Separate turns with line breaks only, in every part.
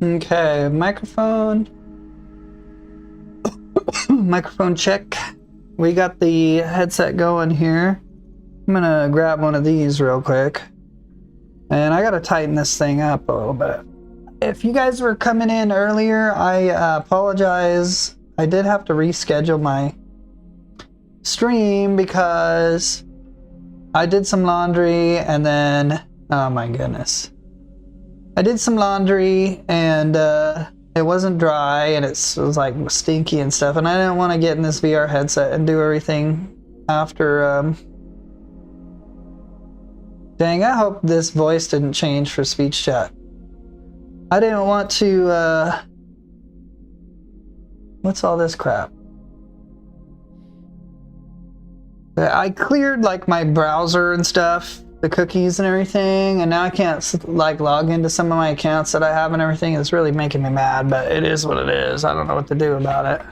Okay, microphone. Microphone check. We got the headset going here. I'm gonna grab one of these real quick. And I gotta tighten this thing up a little bit. If you guys were coming in earlier, I apologize. I did have to reschedule my stream because I did some laundry and then, oh my goodness. I did some laundry and it wasn't dry and it was like stinky and stuff, and I didn't want to get in this VR headset and do everything after. Dang, I hope this voice didn't change for speech chat. I didn't want to, what's all this crap? I cleared like my browser and stuff, the cookies and everything, and now I can't like log into some of my accounts that I have and everything. It's really making me mad, but it is what it is. I don't know what to do about it.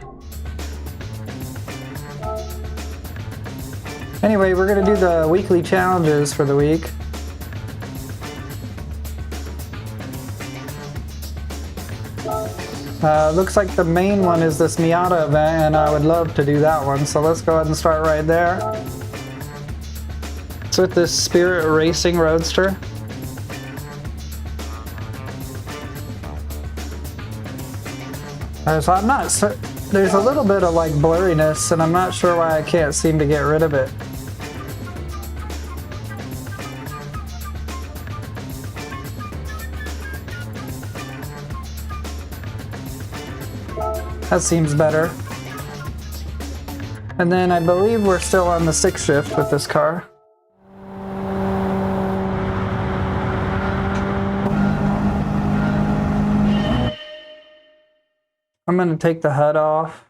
Anyway, we're gonna do the weekly challenges for the week. Looks like the main one is this Miata event, and I would love to do that one. So let's go ahead and start right there. It's with this Spirit Racing Roadster. So I'm not, there's a little bit of like blurriness, and I'm not sure why I can't seem to get rid of it. That seems better. And then I believe we're still on the 6th shift with this car. I'm gonna take the HUD off.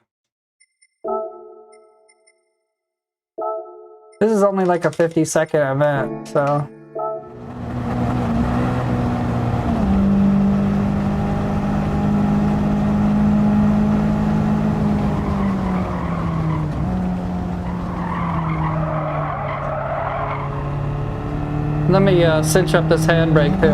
This is only like a 50-second event, so. Let me cinch up this handbrake too.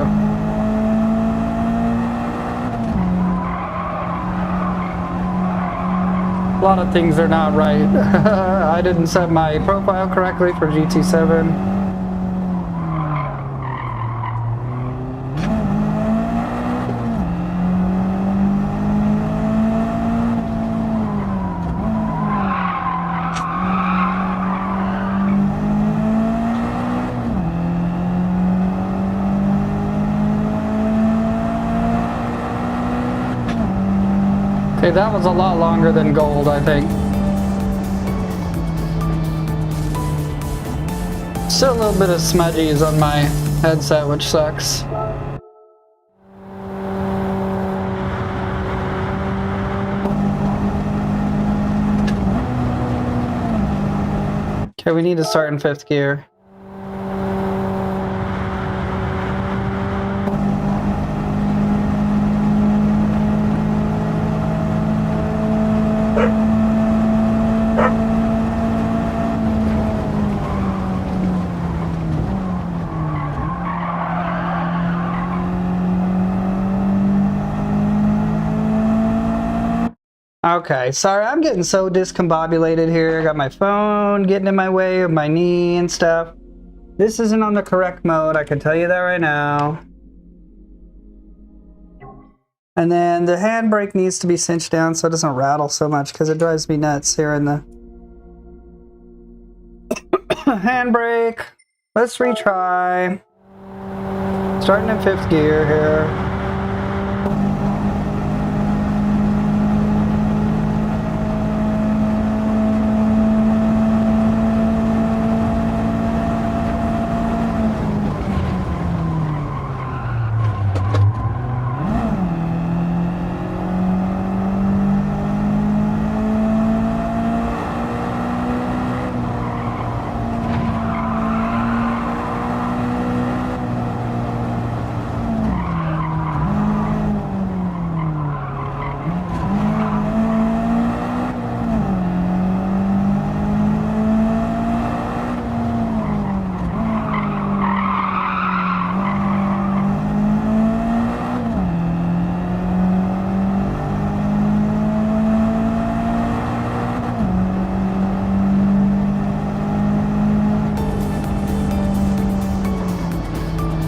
A lot of things are not right. I didn't set my profile correctly for GT7. Okay, that was a lot longer than gold, I think. Still a little bit of smudgies on my headset, which sucks. Okay, we need to start in 5th gear. Okay, sorry, I'm getting so discombobulated here. I got my phone getting in my way of my knee and stuff. This isn't on the correct mode, I can tell you that right now. And then the handbrake needs to be cinched down so it doesn't rattle so much, because it drives me nuts here in the handbrake. Let's retry. Starting in 5th gear here.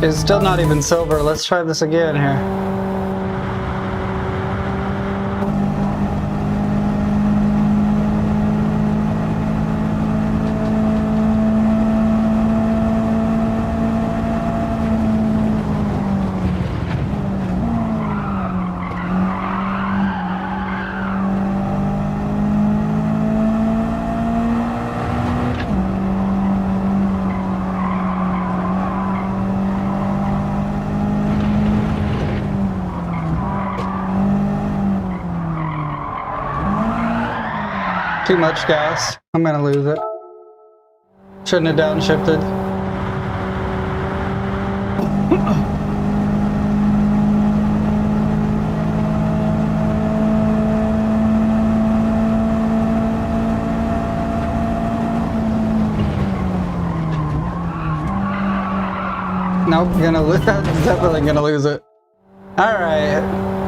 It's still not even silver. Let's try this again here. Too much gas. I'm gonna lose it. Shouldn't have downshifted. Nope, gonna lose. Definitely gonna lose it. All right,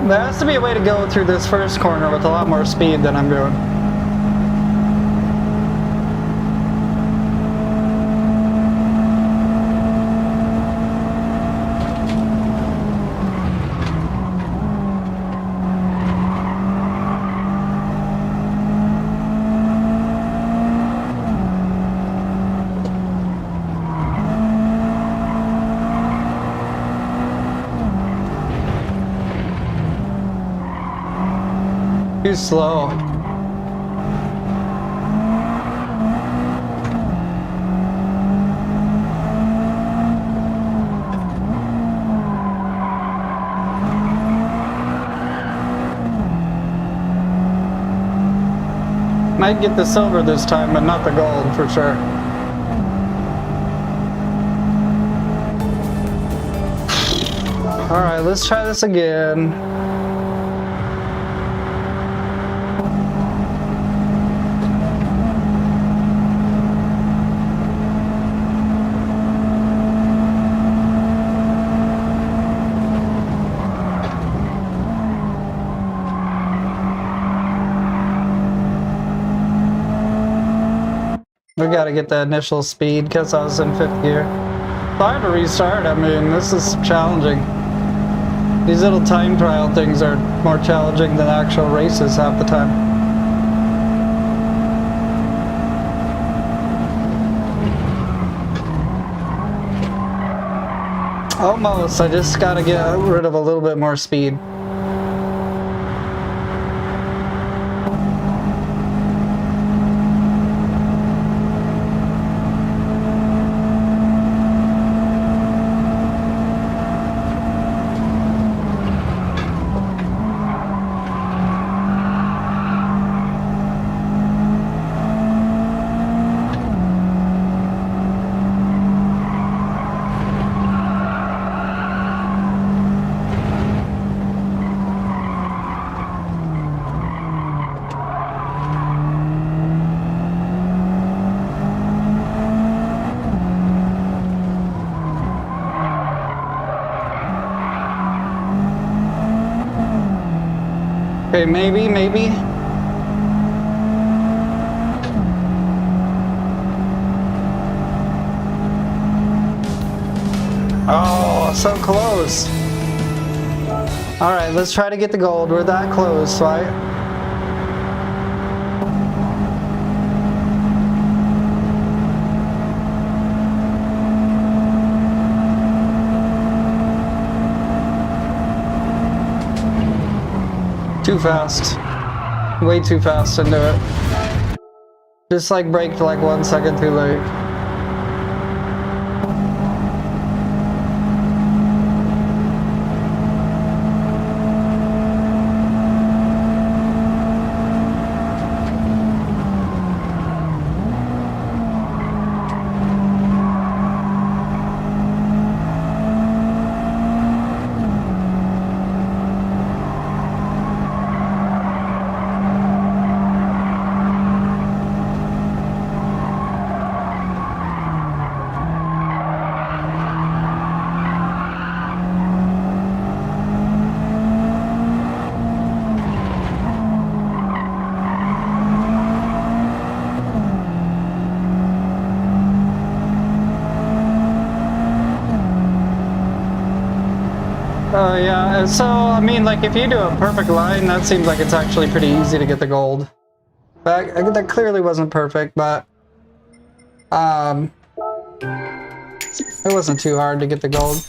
there has to be a way to go through this first corner with a lot more speed than I'm doing. Too slow. Might get the silver this time, but not the gold for sure. All right, let's try this again. We gotta get the initial speed because I was in 5th gear. So I had to restart. I mean, this is challenging. These little time trial things are more challenging than actual races half the time. Almost. I just gotta get rid of a little bit more speed. Okay, maybe. Oh, so close. All right, let's try to get the gold. We're that close, right? Too fast. Way too fast into it. Just like braked like 1 second too late. Oh yeah, so I mean, like if you do a perfect line, that seems like it's actually pretty easy to get the gold. That clearly wasn't perfect, but it wasn't too hard to get the gold.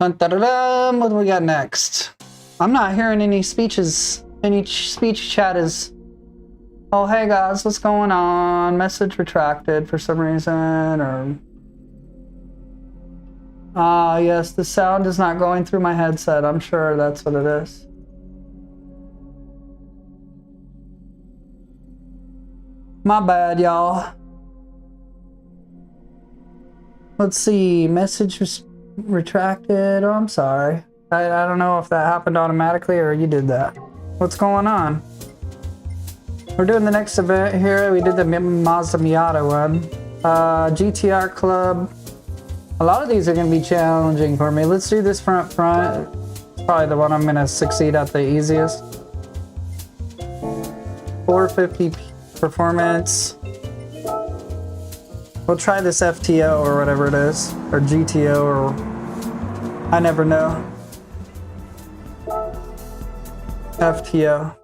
Dun, dun, dun, dun. What do we got next? I'm not hearing any speeches. Any speech chat is... Oh, hey guys, what's going on? Message retracted for some reason, or... Ah, yes, the sound is not going through my headset. I'm sure that's what it is. My bad, y'all. Let's see, message retracted. Oh, I'm sorry. I don't know if that happened automatically or you did that. What's going on? We're doing the next event here. We did the Mazda Miata one. GT-R Club. A lot of these are going to be challenging for me. Let's do this front. It's probably the one I'm going to succeed at the easiest. 450 performance. We'll try this FTO or whatever it is. Or GTO or... I never know. FTO.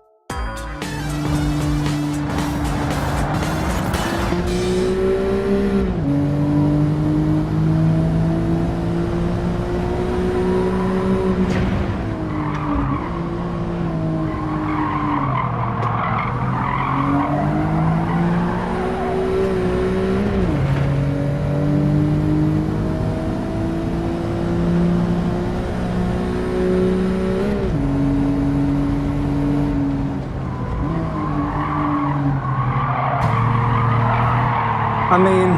I mean,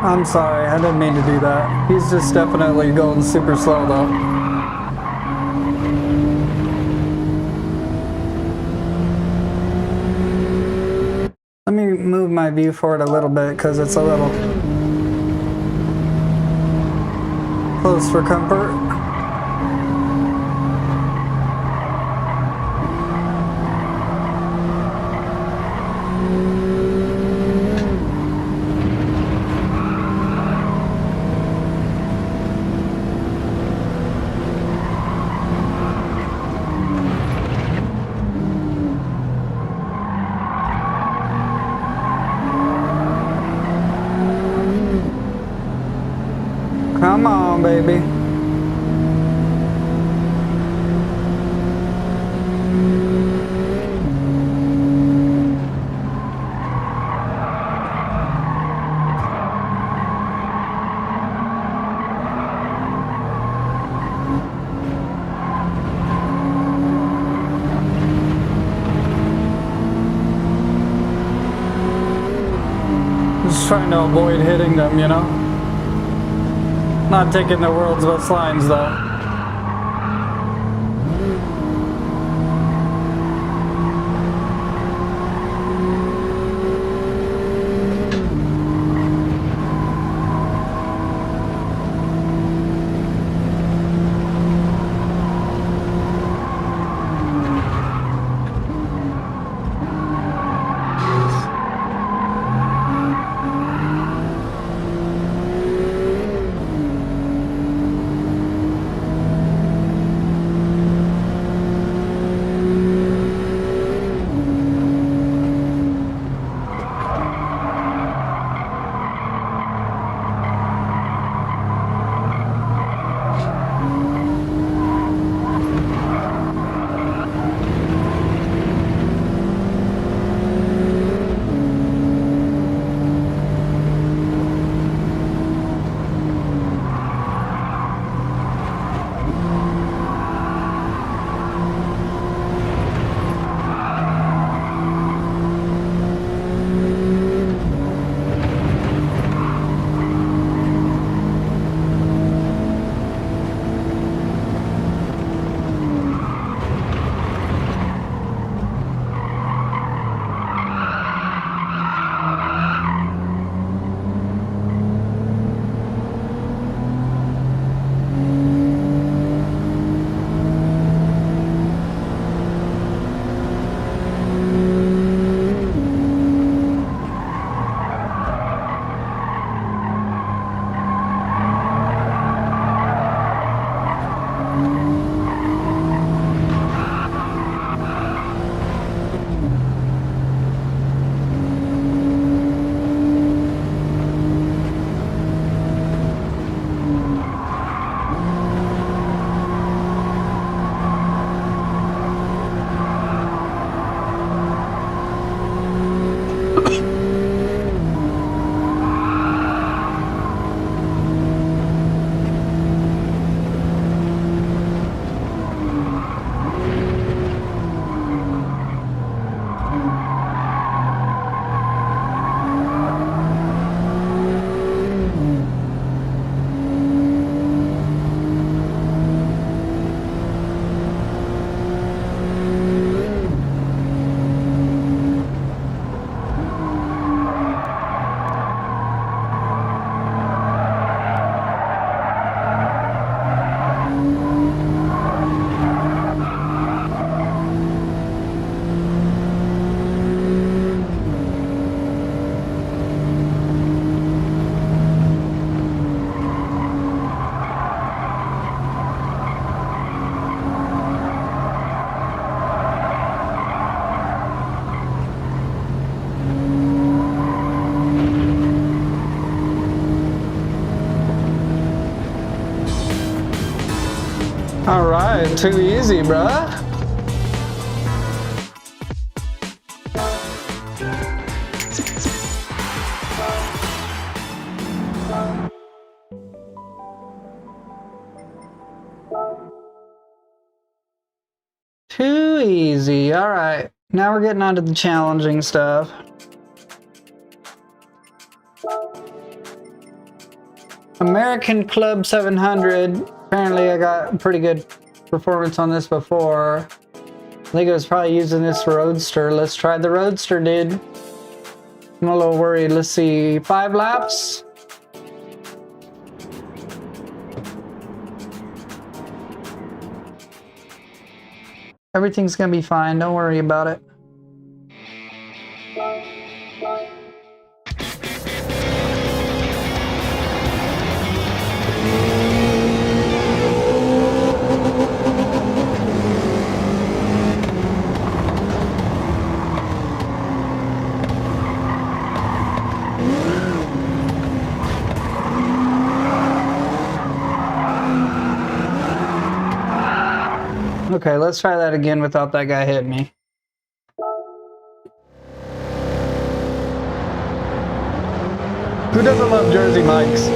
I'm sorry, I didn't mean to do that. He's just definitely going super slow though. Let me move my view forward a little bit because it's a little close for comfort. Come on, baby. Just trying to avoid hitting them, you know? Not taking the world's best lines though. All right, too easy, bruh. Too easy. All right, now we're getting on to the challenging stuff. American Club 700. Apparently I got a pretty good performance on this before. I think I was probably using this Roadster. Let's try the Roadster, dude. I'm a little worried. Let's see. 5 laps. Everything's gonna be fine. Don't worry about it. Okay, let's try that again without that guy hitting me. Who doesn't love Jersey Mikes?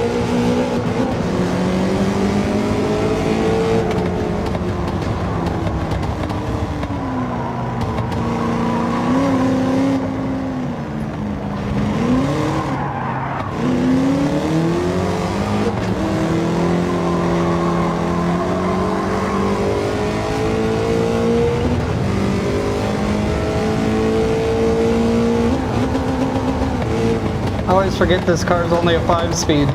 I always forget this car is only a 5-speed.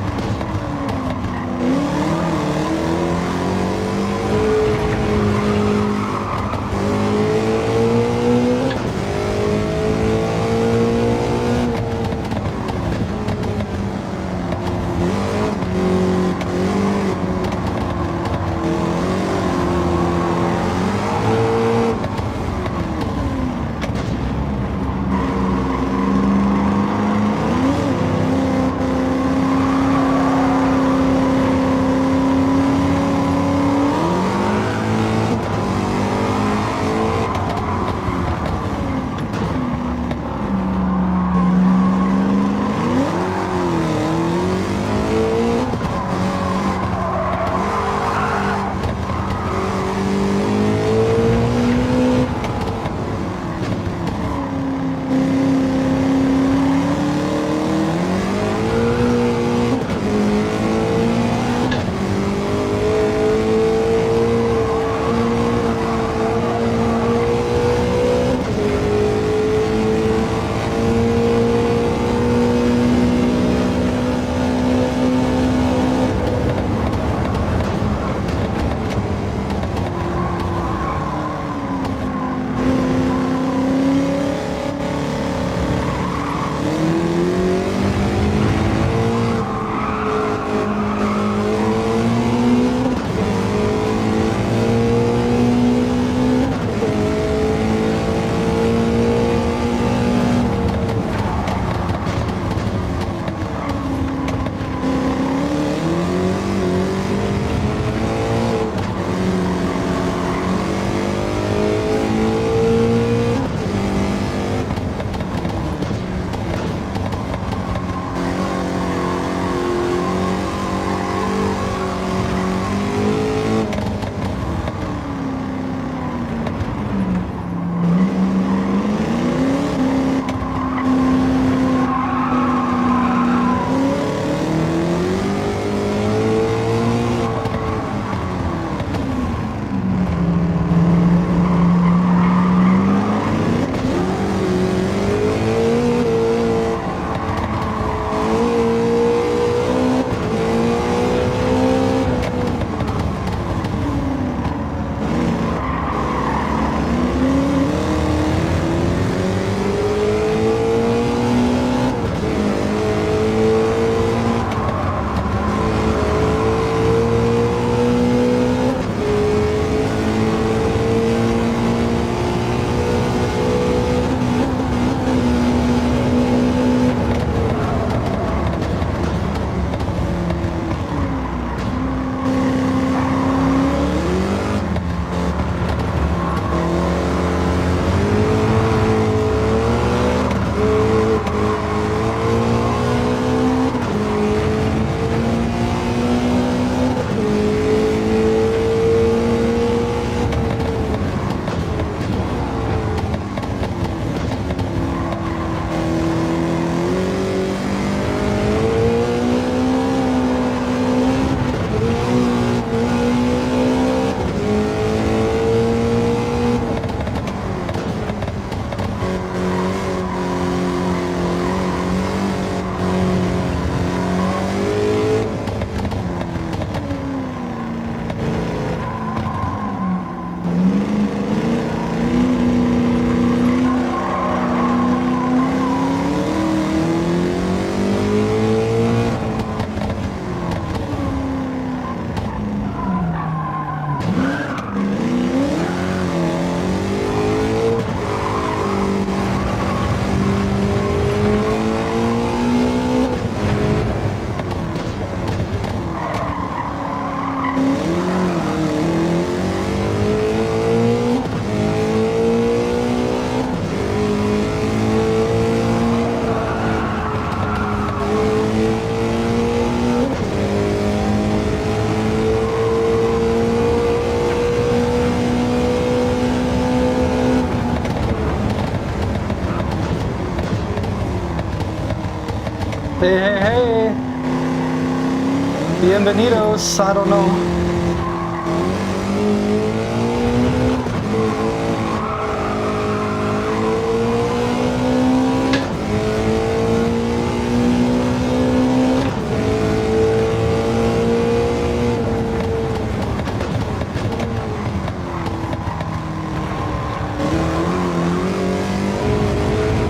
Bienvenidos, I don't know.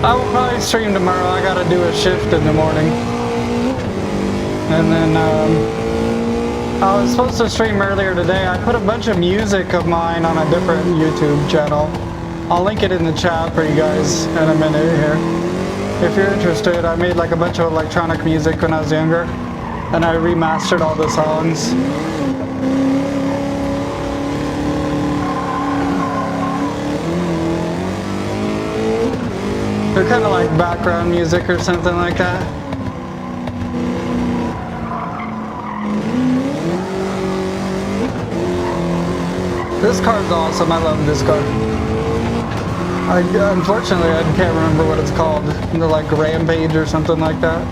I will probably stream tomorrow. I gotta do a shift in the morning. And then, I was supposed to stream earlier today. I put a bunch of music of mine on a different YouTube channel. I'll link it in the chat for you guys in a minute here. If you're interested, I made like a bunch of electronic music when I was younger. And I remastered all the songs. They're kind of like background music or something like that. This car's awesome. I love this car. Unfortunately, I can't remember what it's called. They're like Rampage or something like that.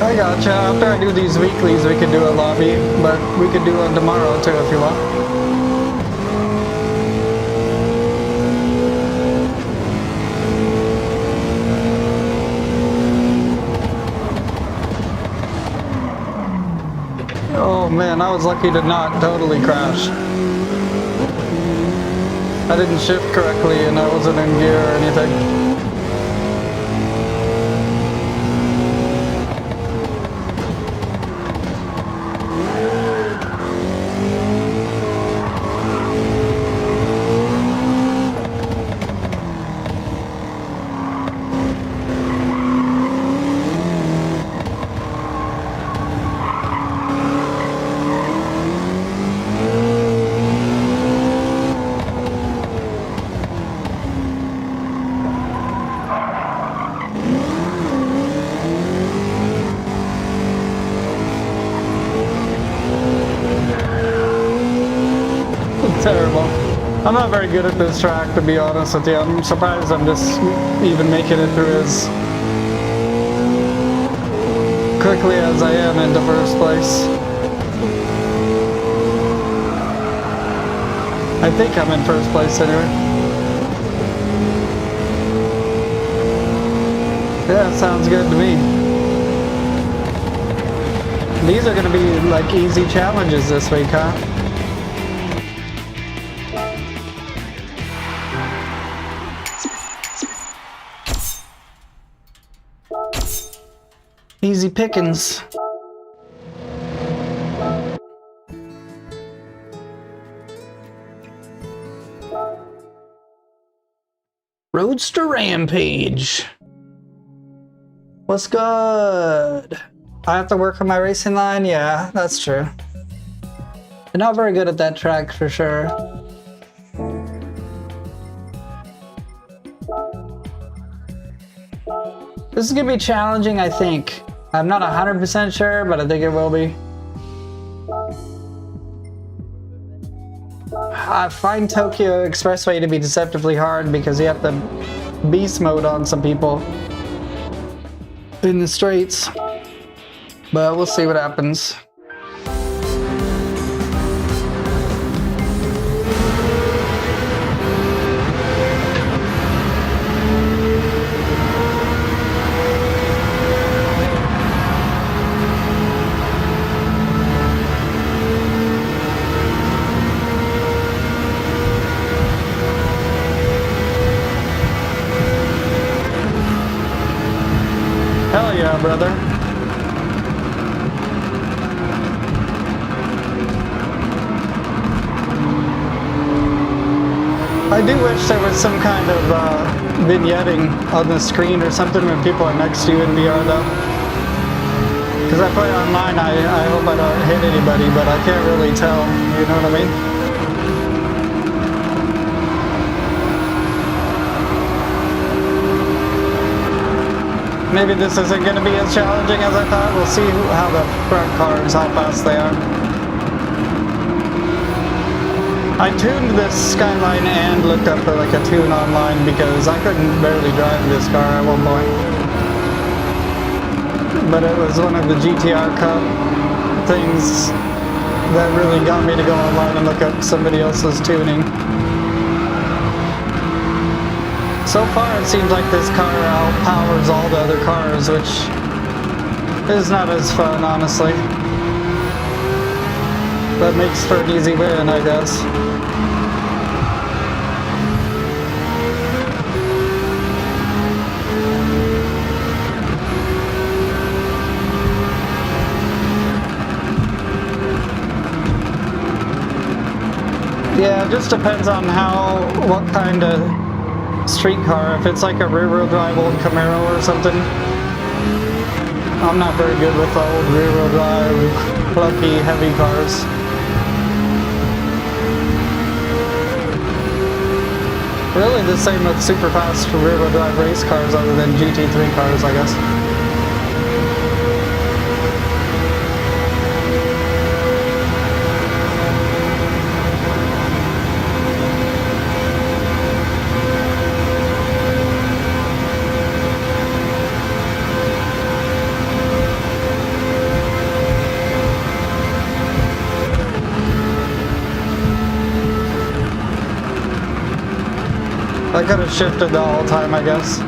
I gotcha. After I do these weeklies, we could do a lobby, but we could do one tomorrow too if you want. Oh man, I was lucky to not totally crash. I didn't shift correctly and I wasn't in gear or anything. Terrible. I'm not very good at this track, to be honest with you. I'm surprised I'm just even making it through as quickly as I am into first place. I think I'm in first place anyway. Yeah, sounds good to me. These are going to be like easy challenges this week, huh? Easy pickings. Roadster Rampage. What's good? I have to work on my racing line? Yeah, that's true. I'm not very good at that track for sure. This is gonna be challenging, I think. I'm not 100% sure, but I think it will be. I find Tokyo Expressway to be deceptively hard because you have to beast mode on some people in the straights. But we'll see what happens. Hell yeah, brother. I do wish there was some kind of vignetting on the screen or something when people are next to you in VR though. Because I play online, I hope I don't hit anybody, but I can't really tell, you know what I mean? Maybe this isn't going to be as challenging as I thought. We'll see how the front cars, how fast they are. I tuned this Skyline and looked up for like a tune online because I couldn't barely drive this car at one point. But it was one of the GT-R Cup things that really got me to go online and look up somebody else's tuning. So far it seems like this car outpowers all the other cars, which is not as fun, honestly. That makes for an easy win, I guess. Yeah, it just depends on what kind of street car. If it's like a rear-wheel drive old Camaro or something, I'm not very good with the old rear-wheel drive, clunky, heavy cars. Really the same with super fast rear-wheel drive race cars other than GT3 cars, I guess. I could have shifted the whole time, I guess.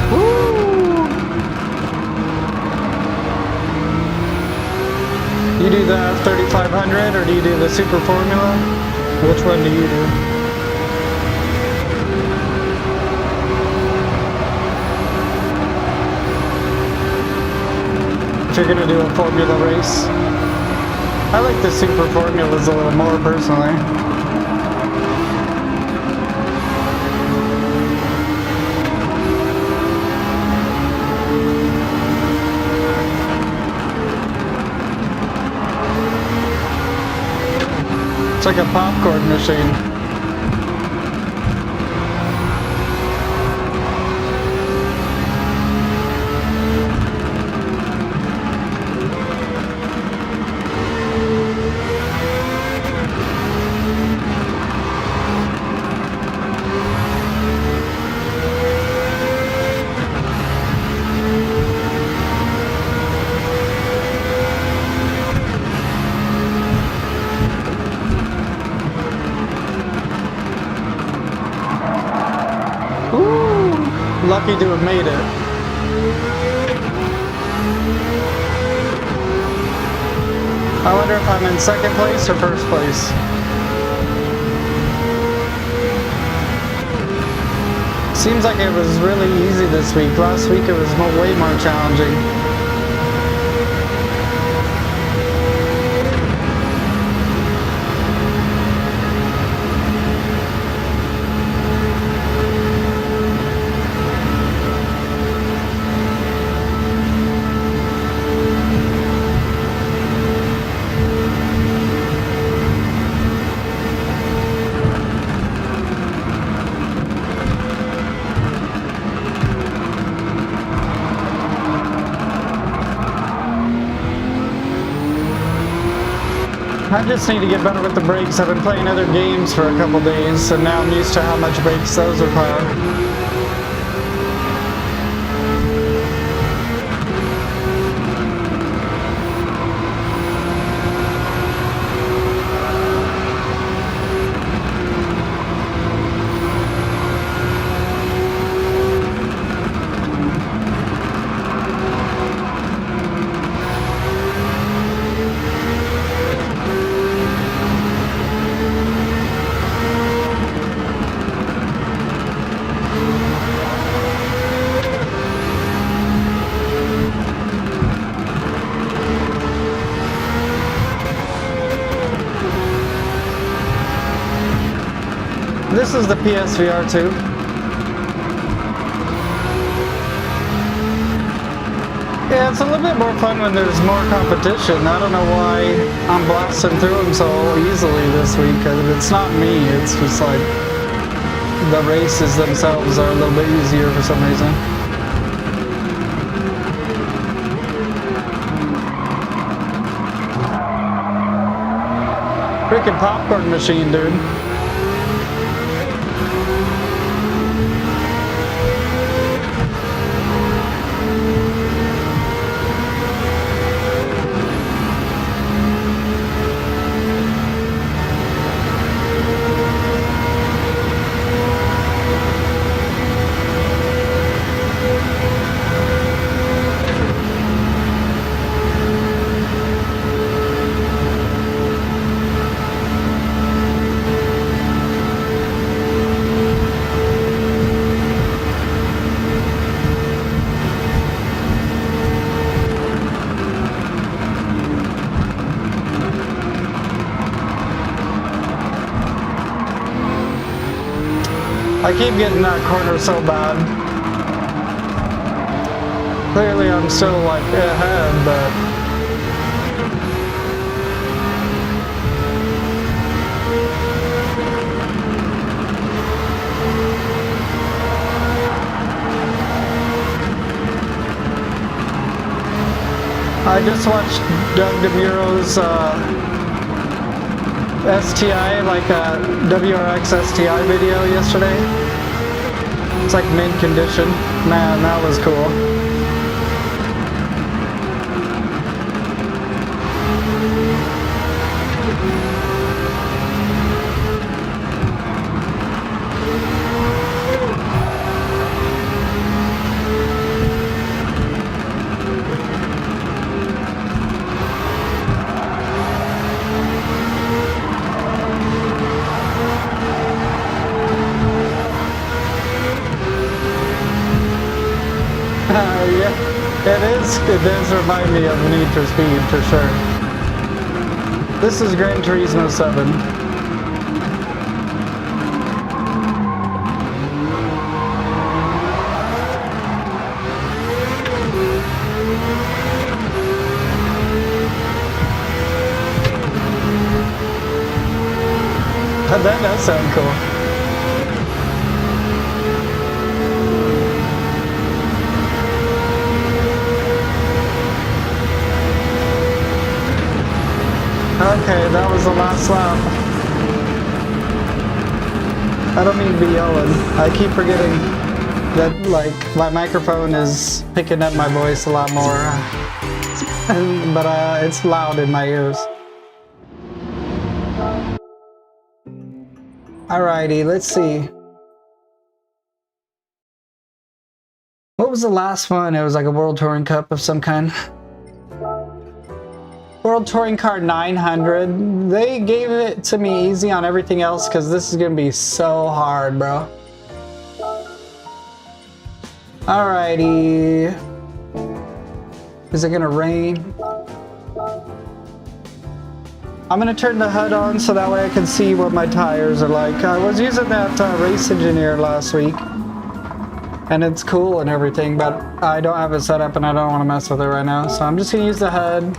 Woo! You do the F3500 or do you do the Super Formula? Which one do you do? If you're gonna do a Formula race. I like the Super Formulas a little more, personally. It's like a popcorn machine. Lucky to have made it. I wonder if I'm in second place or first place. Seems like it was really easy this week. Last week it was way more challenging. I just need to get better with the brakes. I've been playing other games for a couple days, and now I'm used to how much brakes those require. This is the PSVR 2. Yeah, it's a little bit more fun when there's more competition. I don't know why I'm blasting through them so easily this week. It's not me, it's just like the races themselves are a little bit easier for some reason. Freaking popcorn machine, dude. I keep getting that corner so bad. Clearly I'm still like ahead, but I just watched Doug DeMuro's STI, like a WRX STI video yesterday. It's like mint condition. Man, that was cool. It does remind me of Need for Speed for sure. This is Gran Turismo 7. That does sound cool. Okay, that was the last lap. I don't mean to be yelling. I keep forgetting that, like, my microphone is picking up my voice a lot more. But it's loud in my ears. Alrighty, let's see. What was the last one? It was like a World Touring Cup of some kind. World Touring Car 900. They gave it to me easy on everything else because this is going to be so hard, bro. Alrighty. Is it going to rain? I'm going to turn the HUD on so that way I can see what my tires are like. I was using that Race Engineer last week. And it's cool and everything, but I don't have it set up and I don't want to mess with it right now. So I'm just going to use the HUD.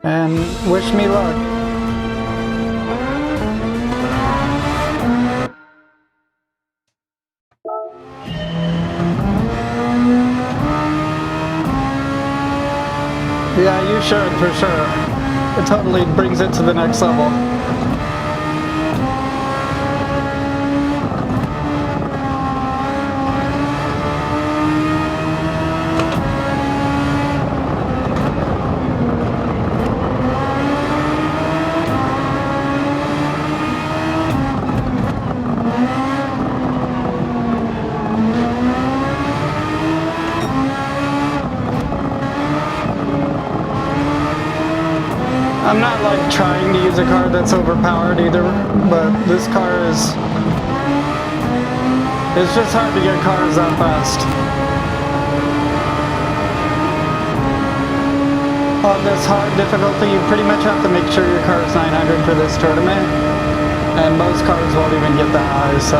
And wish me luck. Yeah, you should, for sure. It totally brings it to the next level. I'm not like trying to use a car that's overpowered either, but this car is... It's just hard to get cars that fast. On this hard difficulty, you pretty much have to make sure your car is 900 for this tournament, and most cars won't even get that high, so...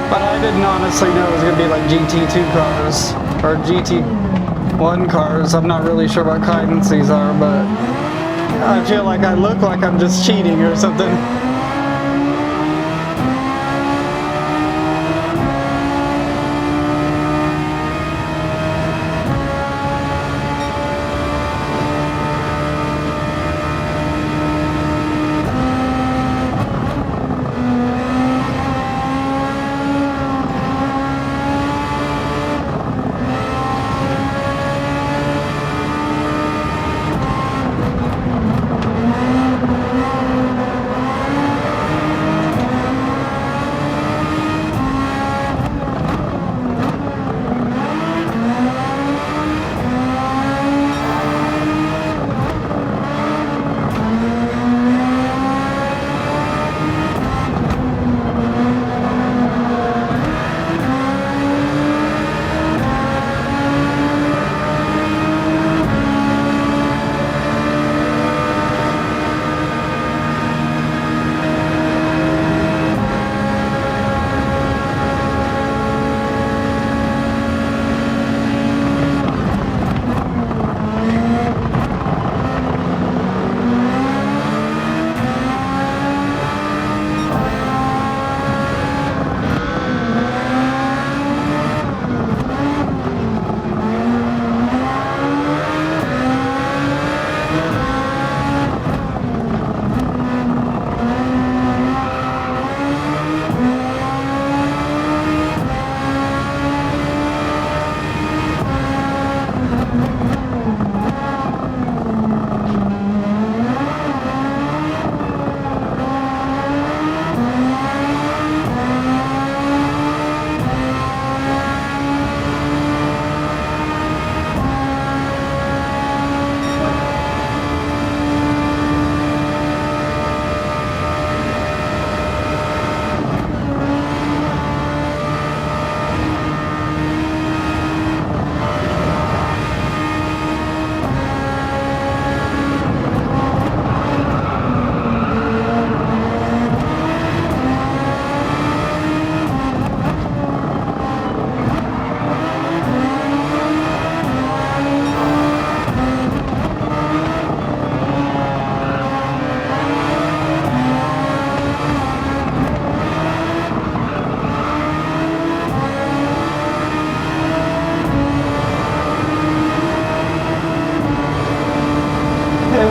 But I didn't honestly know it was going to be like GT2 cars or GT1 cars. I'm not really sure what kinds these are, but I feel like I look like I'm just cheating or something.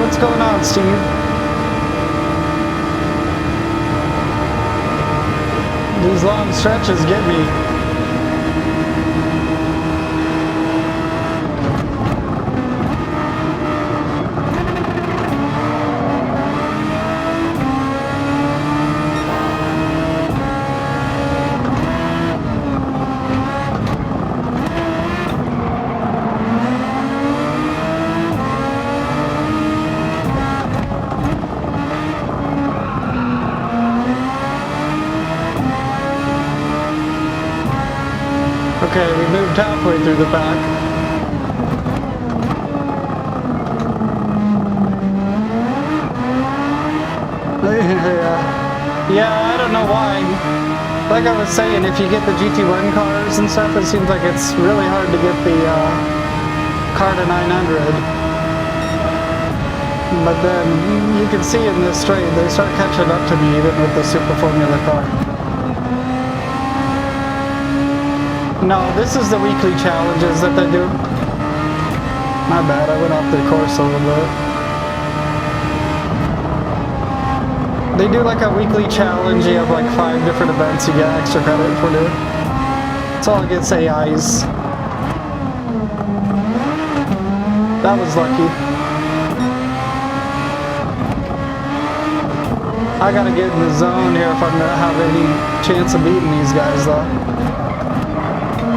What's going on, Steve? These long stretches get me. Okay, we moved halfway through the pack. Yeah, I don't know why. Like I was saying, if you get the GT1 cars and stuff, it seems like it's really hard to get the car to 900. But then you can see in this straight, they start catching up to me even with the Super Formula car. No, this is the weekly challenges that they do. My bad, I went off the course a little bit. They do like a weekly challenge, you have like 5 different events you get extra credit for doing. It's all against AIs. That was lucky. I gotta get in the zone here if I'm gonna have any chance of beating these guys though.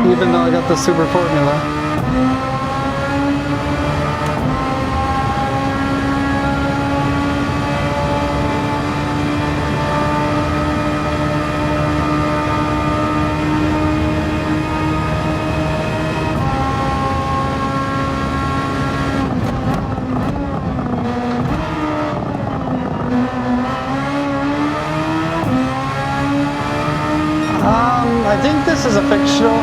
Even though I got the Super Formula. I think this is a fictional.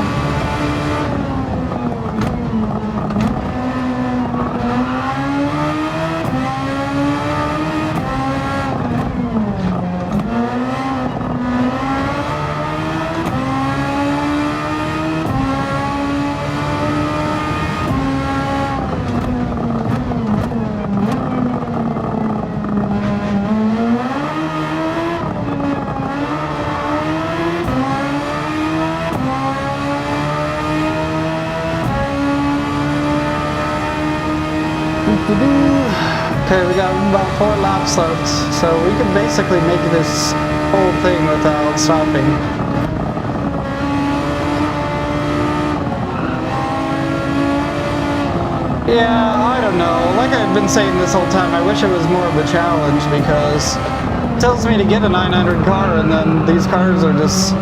Okay, we got about 4 laps left, so we can basically make this whole thing without stopping. Yeah, I don't know. Like I've been saying this whole time, I wish it was more of a challenge because it tells me to get a 900 car, and then these cars are just,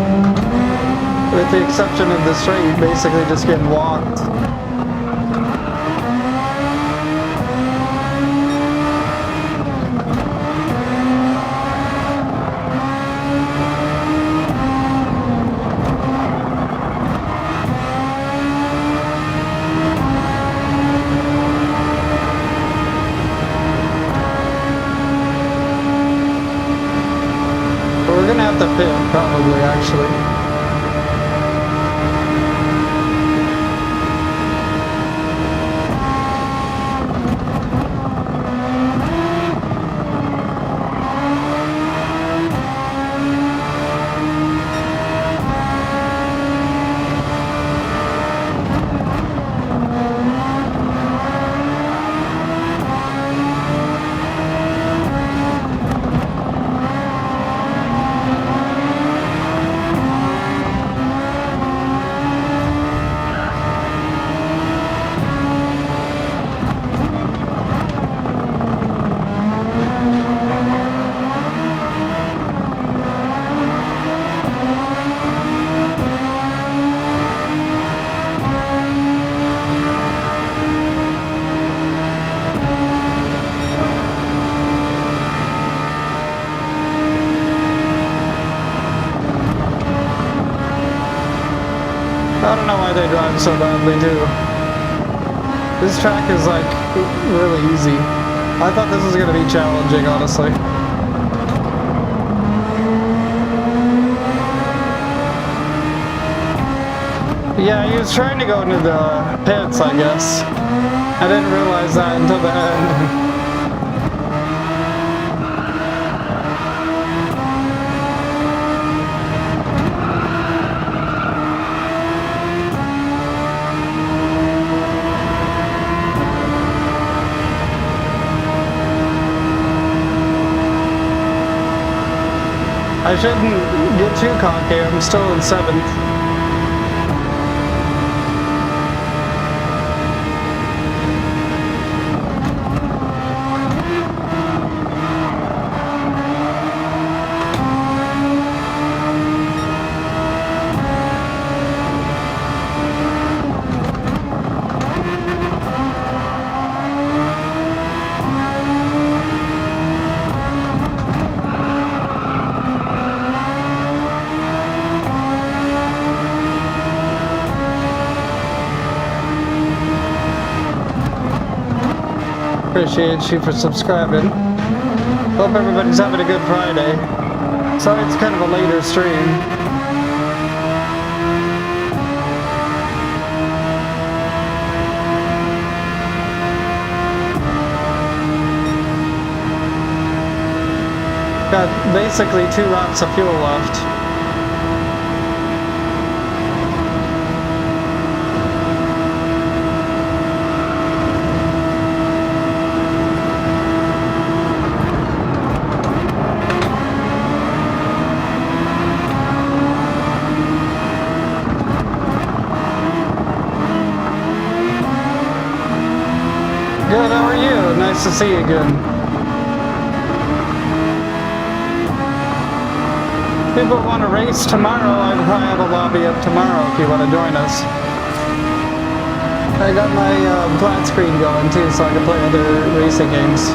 with the exception of the straight, basically just getting walked. We're gonna have to pit, probably, actually. I don't know why they drive so badly too. This track is like really easy. I thought this was gonna be challenging, honestly. Yeah, he was trying to go into the pits, I guess. I didn't realize that until the end. I shouldn't get too cocky, I'm still in 7th. Appreciate you for subscribing. Hope everybody's having a good Friday. Sorry it's kind of a later stream. Got basically 2 laps of fuel left. Good, how are you? Nice to see you again. People want to race tomorrow. I probably have a lobby up tomorrow if you want to join us. I got my flat screen going too, so I can play other racing games.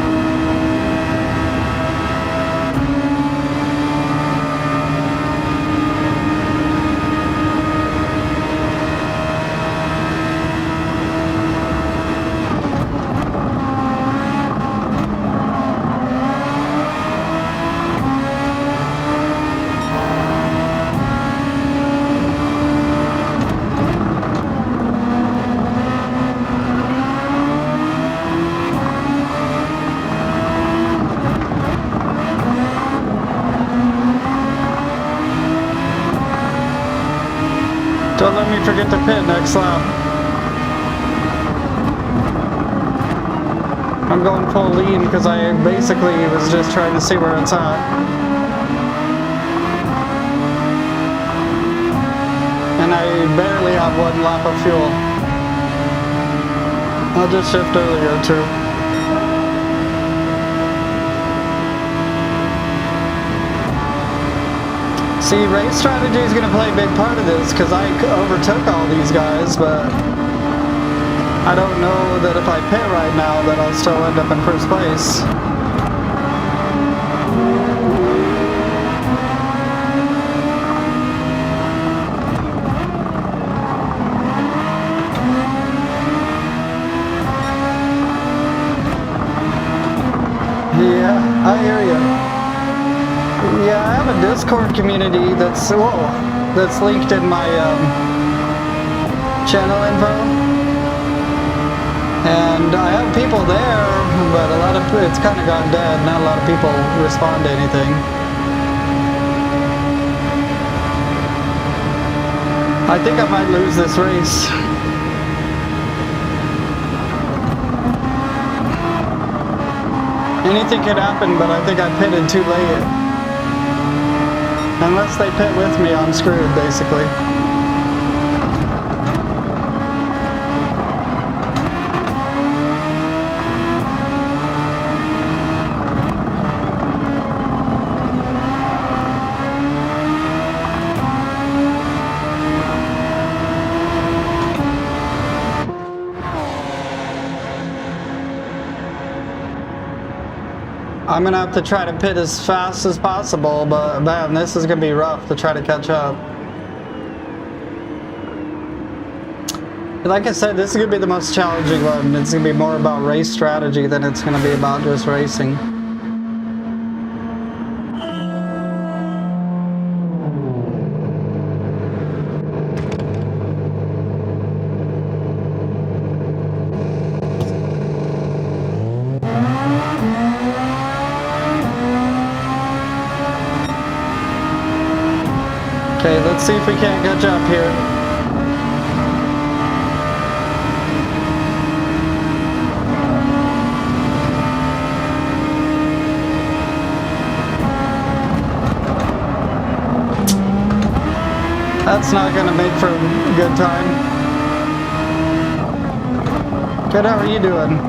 Don't let me forget to pit next lap. I'm going full lean because I basically was just trying to see where it's at. And I barely have 1 lap of fuel. I'll just shift earlier too. See, race strategy is going to play a big part of this because I overtook all these guys, but I don't know that if I pit right now that I'll still end up in first place. Yeah, I hear you. Yeah, I have a Discord community that's linked in my channel info, and I have people there, but it's kind of gone dead. Not a lot of people respond to anything. I think I might lose this race. Anything could happen, but I think I pitted too late. Unless they pit with me, I'm screwed, basically. I'm gonna have to try to pit as fast as possible, but man, this is gonna be rough to try to catch up. Like I said, this is gonna be the most challenging one. It's gonna be more about race strategy than it's gonna be about just racing. Okay, let's see if we can't catch up here. That's not gonna make for a good time. Good, how are you doing?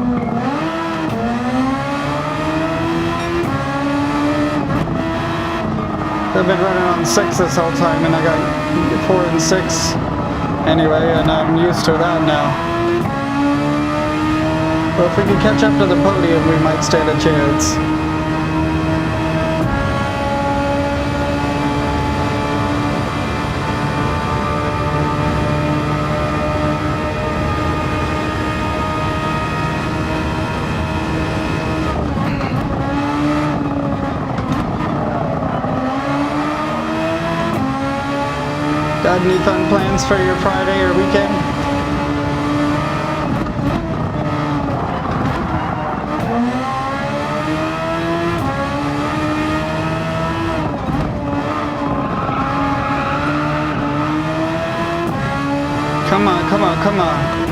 I've been running on 6 this whole time, and I got 4 and 6 anyway, and I'm used to that now. Well, if we can catch up to the podium, we might stand a chance. Got any fun plans for your Friday or weekend? Come on, come on, come on.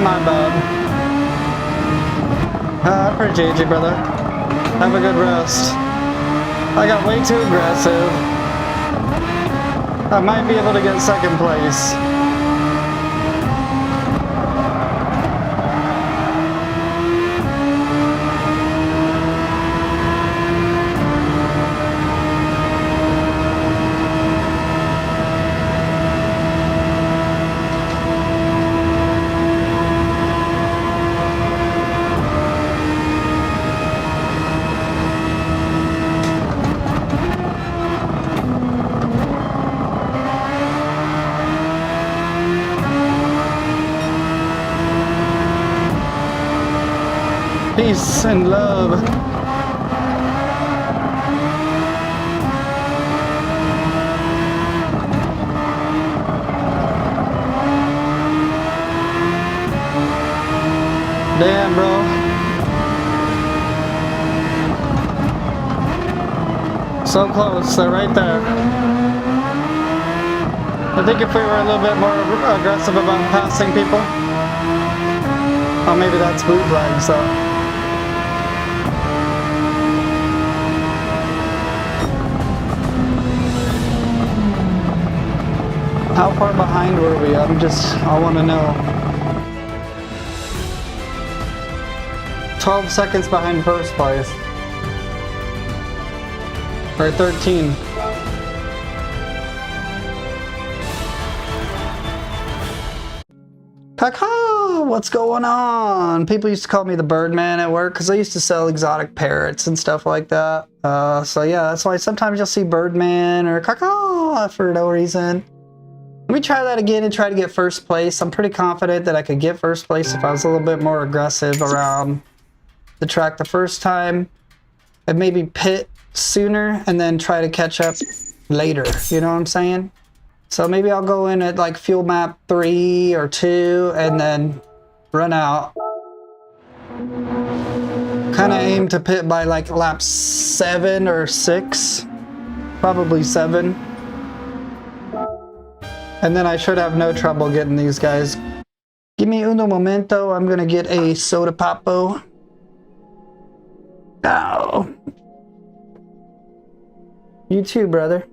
My bad. I appreciate you, brother. Have a good rest. I got way too aggressive. I might be able to get second place. Peace and love. Damn, bro. So close, they're right there. I think if we were a little bit more aggressive about passing people. Oh, maybe that's bootleg, so. How far behind were we? I want to know. 12 seconds behind first place. Or 13. Kaka, what's going on? People used to call me the Birdman at work because I used to sell exotic parrots and stuff like that. So yeah, that's why sometimes you'll see Birdman or Kaka for no reason. Let me try that again and try to get first place. I'm pretty confident that I could get first place if I was a little bit more aggressive around the track the first time. And maybe pit sooner and then try to catch up later. You know what I'm saying? So maybe I'll go in at like fuel map 3 or 2 and then run out. Kind of aim to pit by like lap 7 or 6. Probably 7. And then I should have no trouble getting these guys. Give me uno momento. I'm gonna get a soda papo. Ow. You too, brother.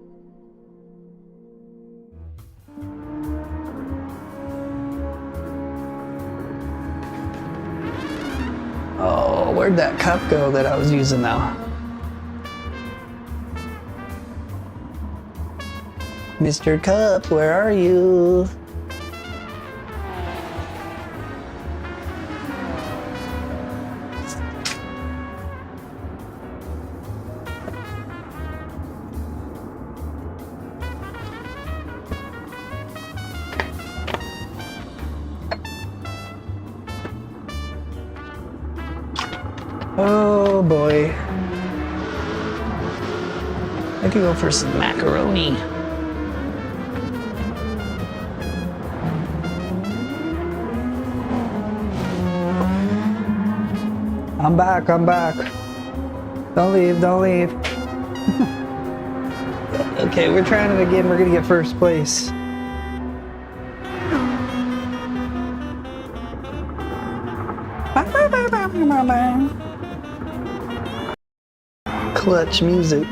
Oh, where'd that cup go that I was using now? Mr. Cup, where are you? Oh boy. I could go for some macaroni. I'm back, I'm back. Don't leave, don't leave. Okay, we're trying it again. We're gonna get first place. Clutch music.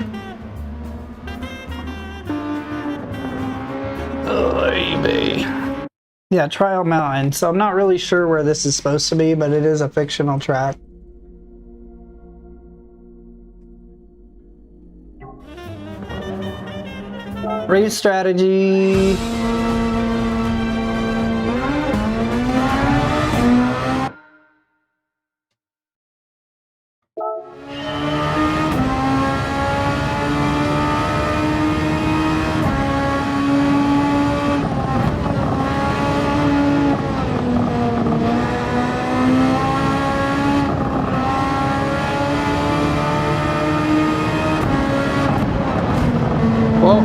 Oh, baby. Yeah, Trial Mountain. So I'm not really sure where this is supposed to be, but it is a fictional track. Race strategy. Whoa.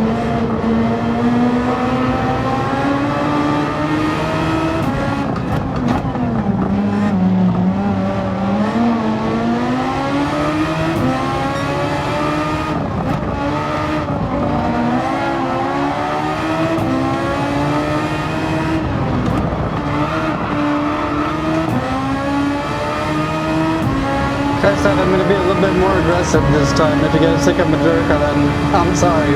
Like I said, I'm going to be a little bit more aggressive this time. If you guys think I'm a jerk, then I'm sorry.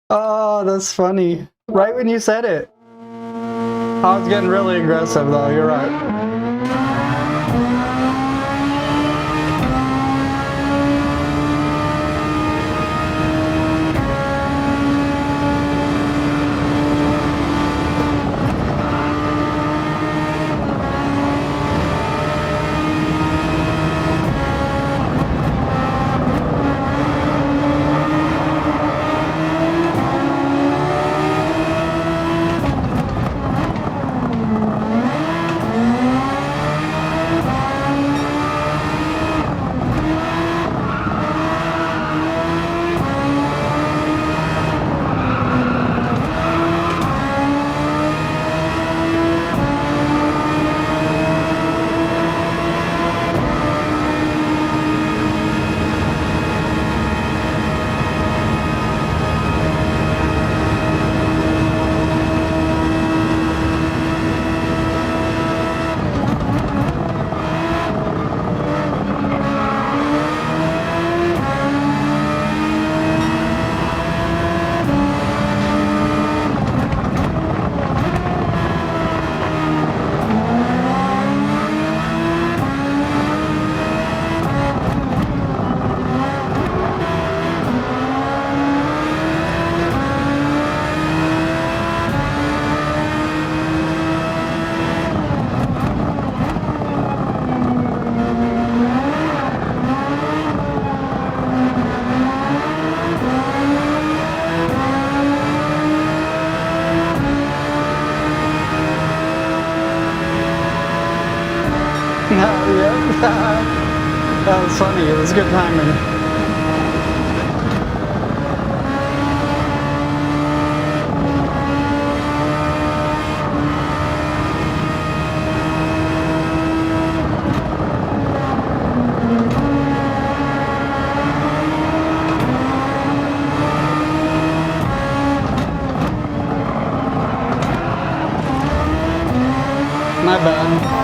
Oh, that's funny. Right when you said it. I was getting really aggressive though, you're right. That was funny. It was good timing. My bad.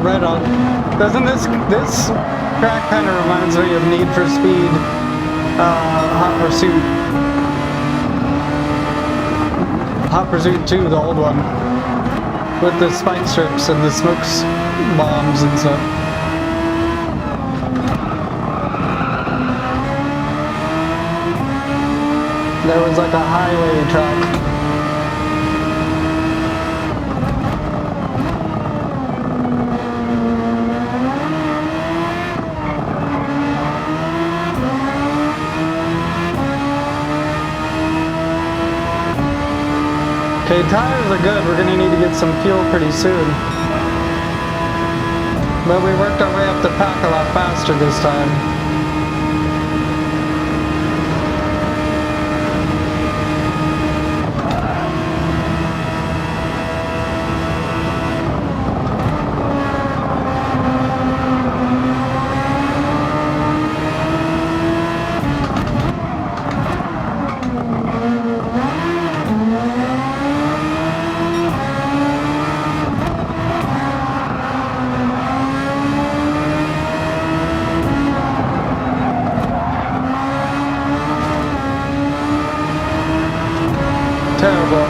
Right on. Doesn't this track kind of reminds me of Need for Speed, Hot Pursuit? Hot Pursuit 2, the old one, with the spike strips and the smokes bombs and stuff. There was like a highway track. Okay, tires are good. We're gonna need to get some fuel pretty soon. But we worked our way up the pack a lot faster this time. Terrible.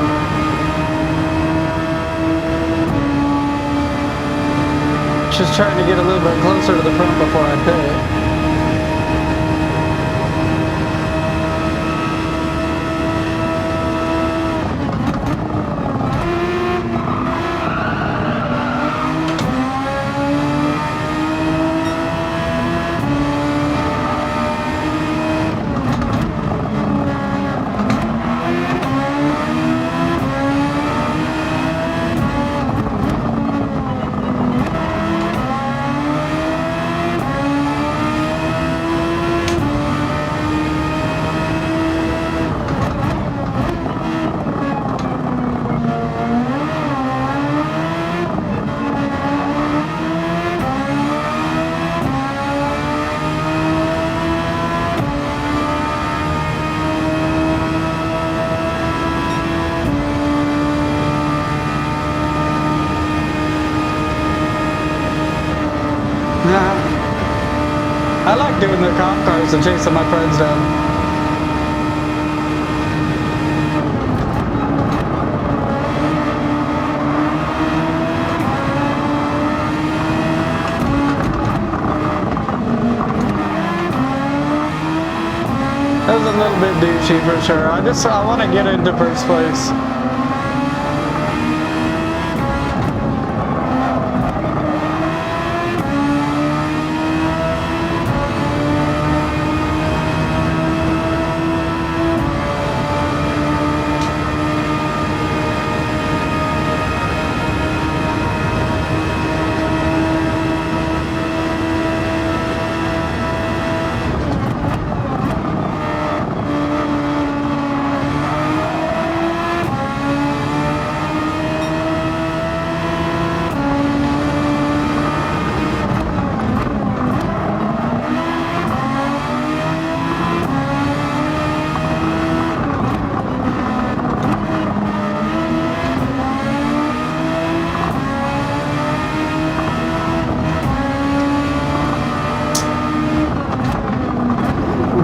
Just trying to get a little bit closer to the front before I pit. I like doing the cop cars and chasing my friends down. That was a little bit douchey for sure. I want to get into first place.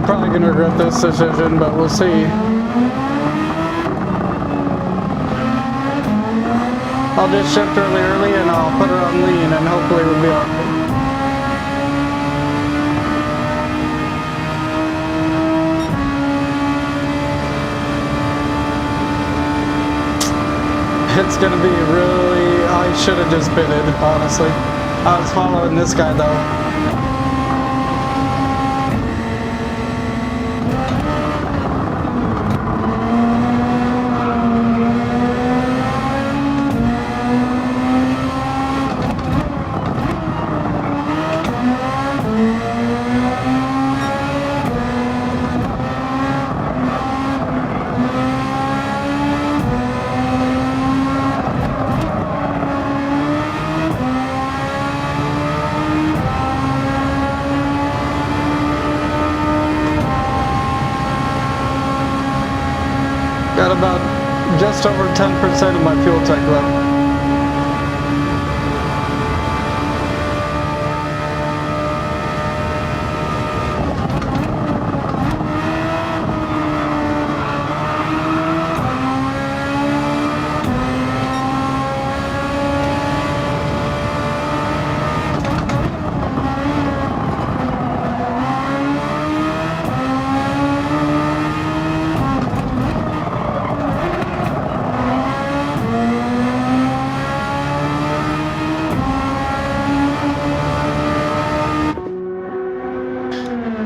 Probably gonna regret this decision, but we'll see. I'll just shift early and I'll put her on lean and hopefully we'll be alright. It's gonna be really, I should have just pitted, honestly. I was following this guy though. Got about just over 10% of my fuel tank left.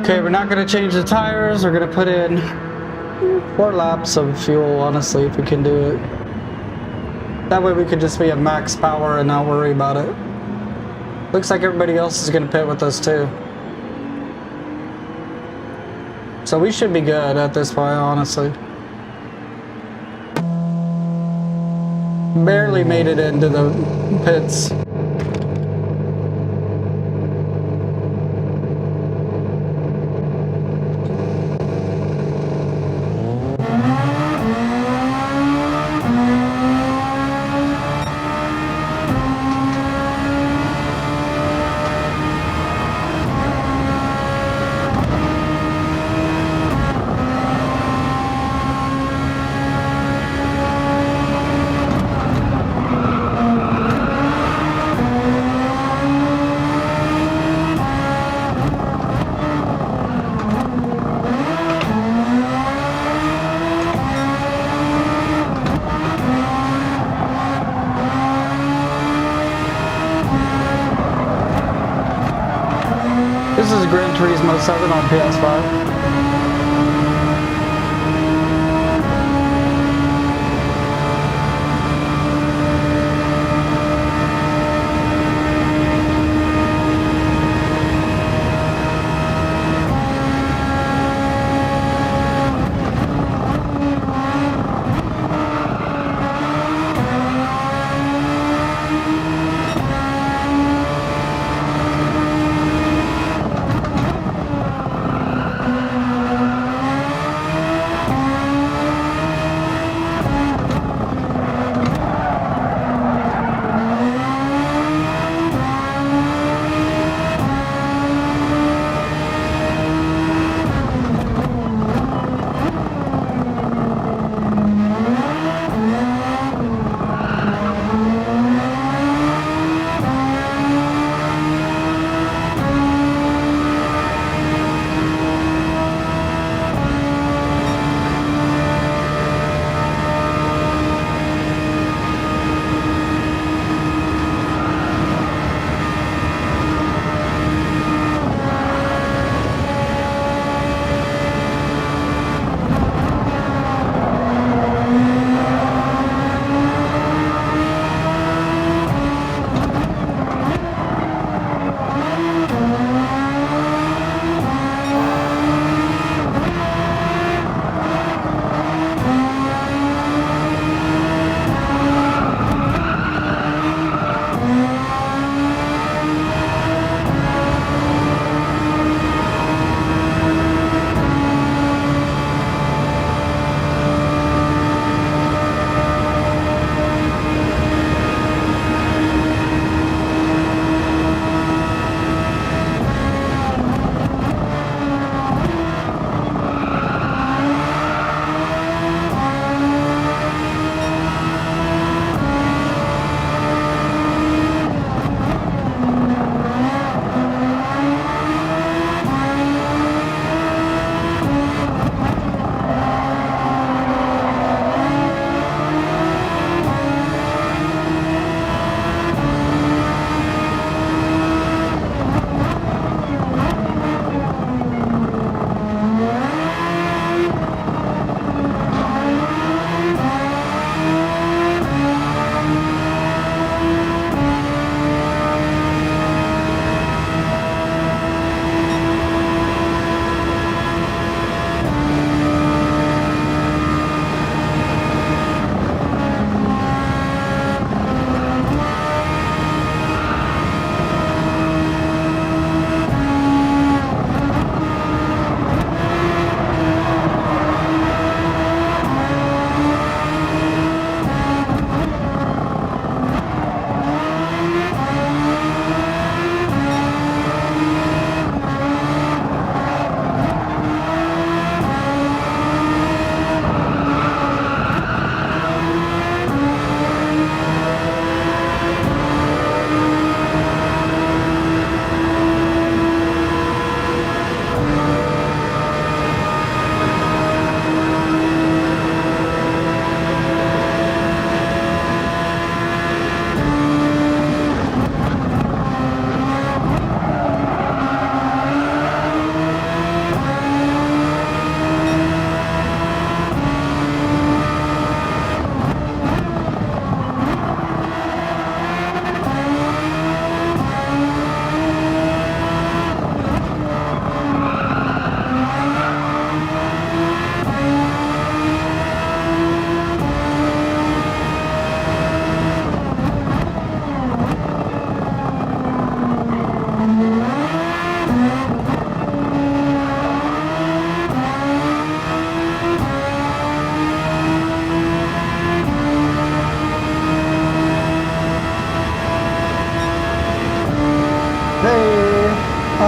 Okay, we're not going to change the tires. We're going to put in 4 laps of fuel, honestly, if we can do it. That way we could just be at max power and not worry about it. Looks like everybody else is gonna pit with us too. So we should be good at this point, honestly. Barely made it into the pits. This is Gran Turismo 7 on PS5.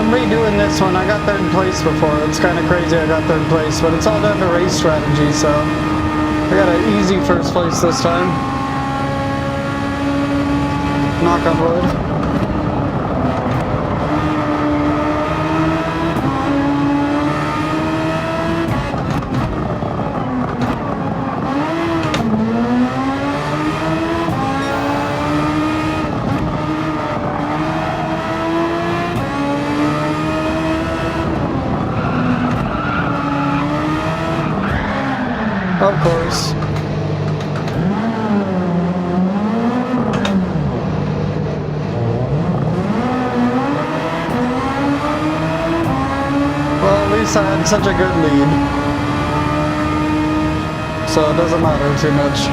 I'm redoing this one. I got third place before. It's kind of crazy I got third place, but it's all down to race strategy, so I got an easy first place this time. Knock on wood. Of course. Well, at least I had such a good lead. So it doesn't matter too much.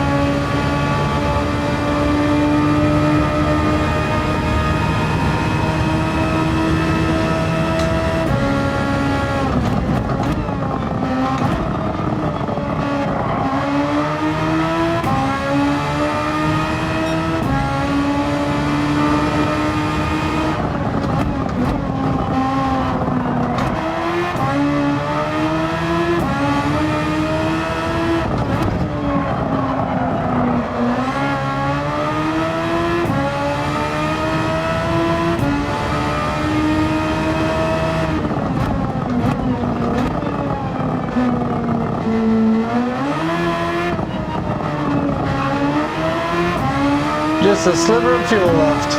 Just a sliver of fuel left.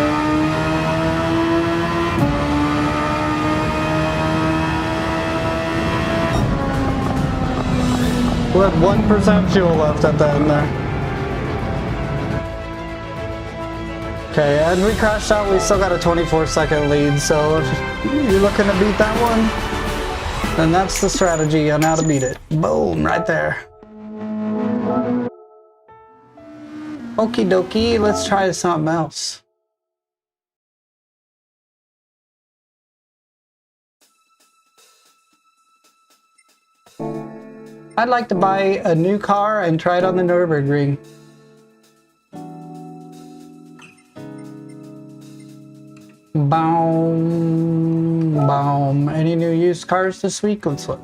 We had 1% fuel left at the end there. Okay, and we crashed out. We still got a 24-second lead, so if you're looking to beat that one, then that's the strategy on how to beat it. Boom, right there. Okie dokie, let's try something else. I'd like to buy a new car and try it on the Nurburgring. Boom, boom. Any new used cars this week? Let's look.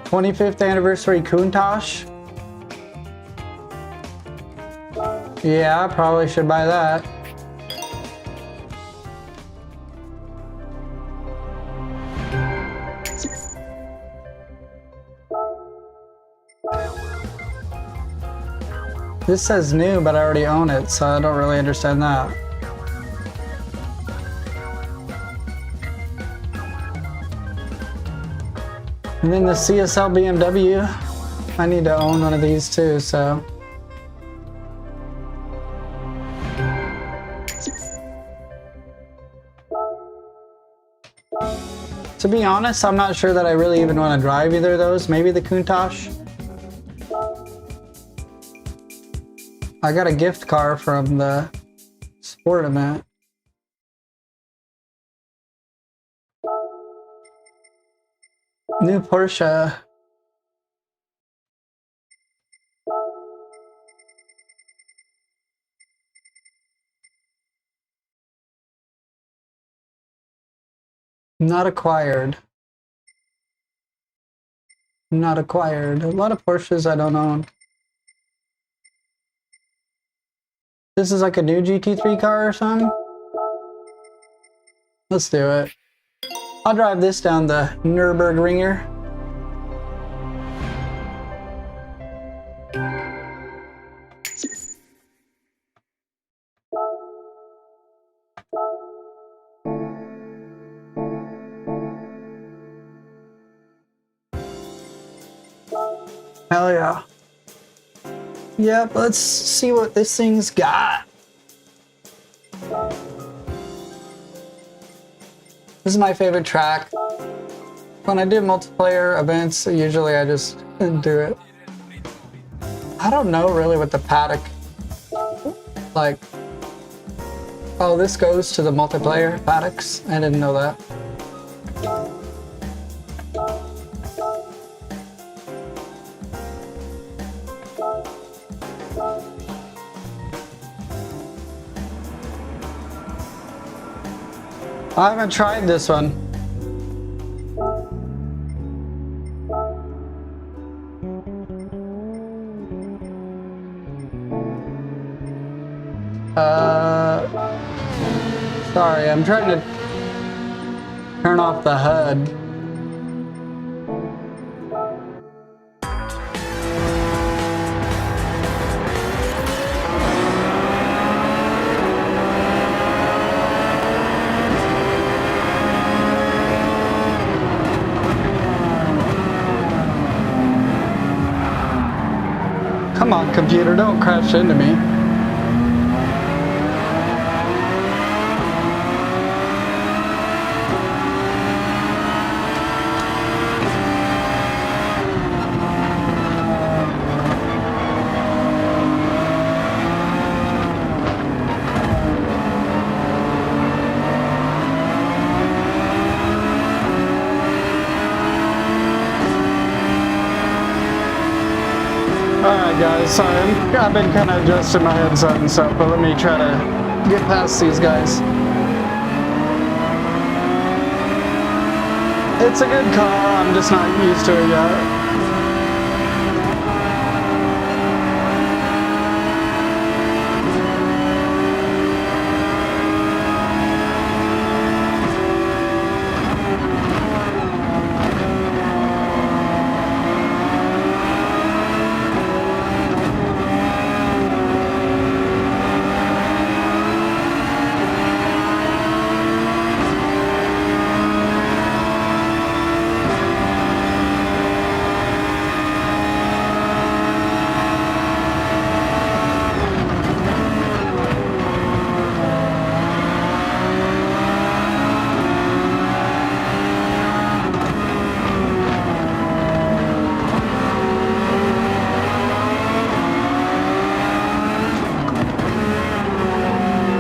25th anniversary Countach. Yeah, I probably should buy that. This says new, but I already own it, so I don't really understand that. And then the CSL BMW. I need to own one of these too, so. To be honest, I'm not sure that I really even want to drive either of those. Maybe the Countach. I got a gift car from the sport event. New Porsche. Not acquired. Not acquired. A lot of Porsches I don't own. This is like a new GT3 car or something? Let's do it. I'll drive this down the Nurburgringer. Hell yeah. Yep, let's see what this thing's got. This is my favorite track. When I do multiplayer events, usually I just do it. I don't know really what the paddock, like, oh, this goes to the multiplayer paddocks. I didn't know that. I haven't tried this one. Sorry, I'm trying to turn off the HUD. Come on, computer, don't crash into me. Alright guys, sorry, I've been kind of adjusting my headset and stuff, but let me try to get past these guys. It's a good car, I'm just not used to it yet.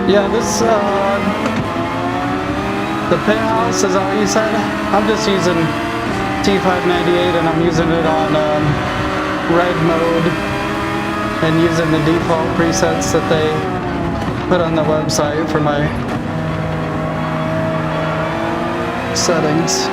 Yeah, this, the pit house, is that what you said? I'm just using T598 and I'm using it on red mode and using the default presets that they put on the website for my settings.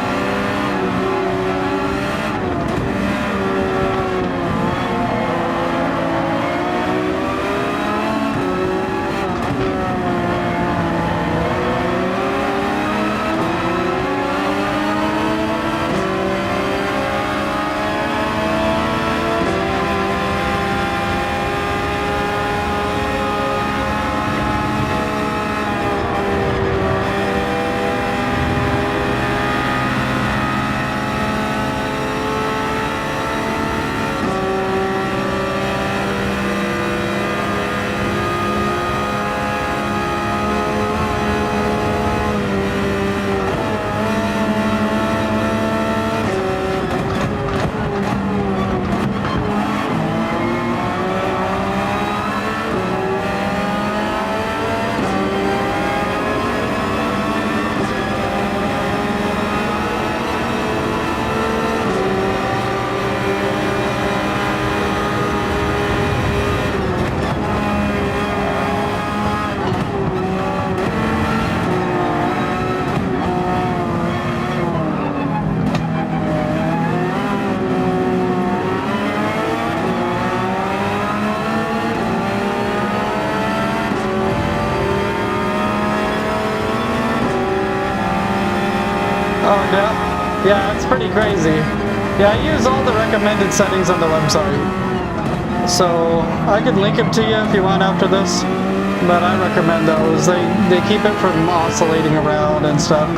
Oh, yeah? Yeah, it's pretty crazy. Yeah, I use all the recommended settings on the website. So, I could link them to you if you want after this, but I recommend those. They keep it from oscillating around and stuff.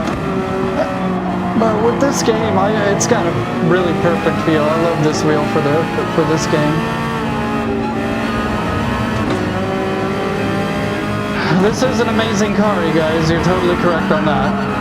But with this game, it's got a really perfect feel. I love this wheel for this game. This is an amazing car, you guys. You're totally correct on that.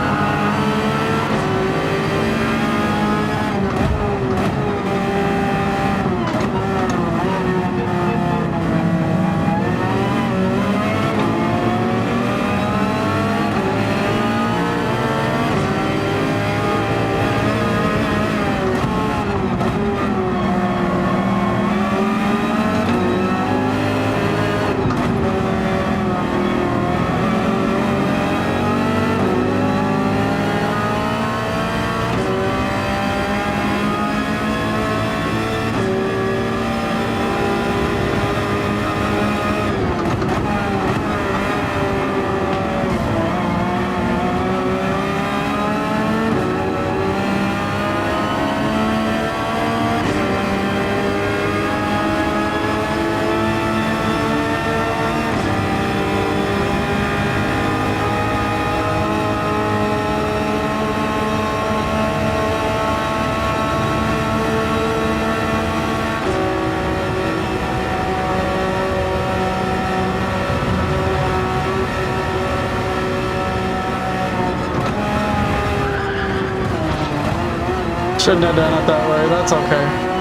Shouldn't have done it that way. That's okay.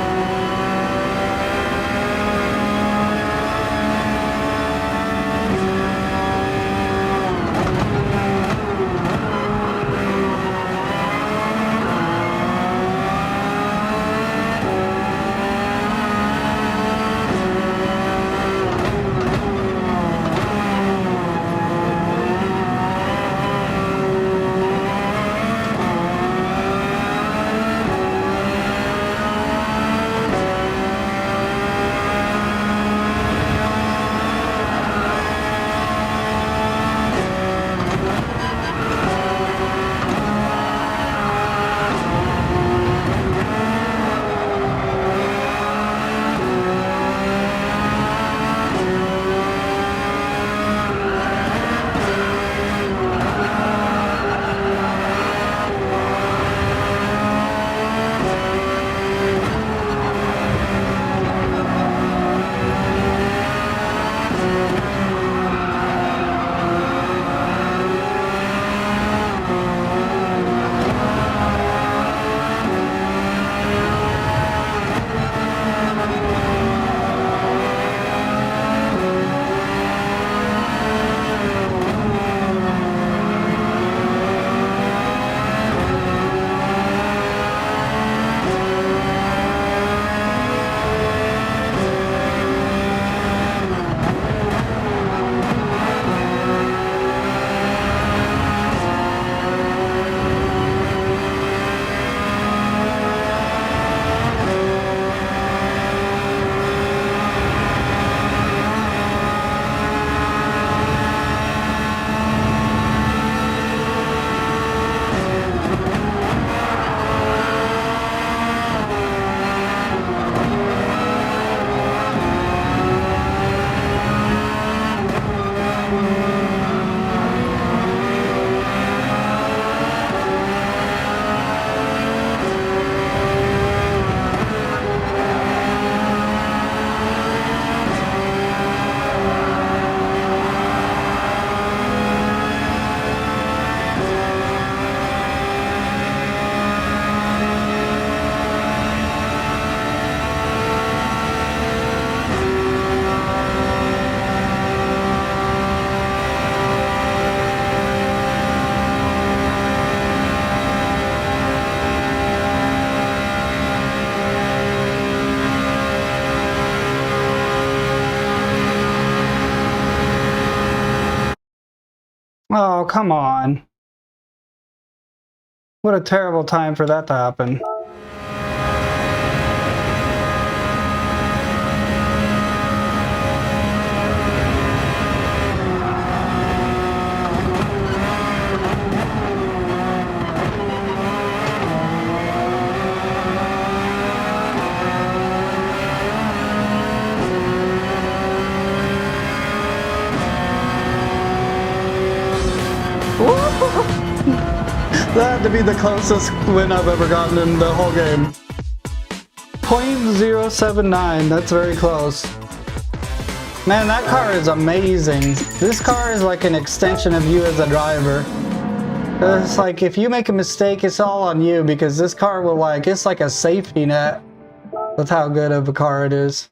Oh, come on. What a terrible time for that to happen. That had to be the closest win I've ever gotten in the whole game. 0.079, that's very close. Man, that car is amazing. This car is like an extension of you as a driver. It's like if you make a mistake, it's all on you because this car will it's like a safety net. That's how good of a car it is.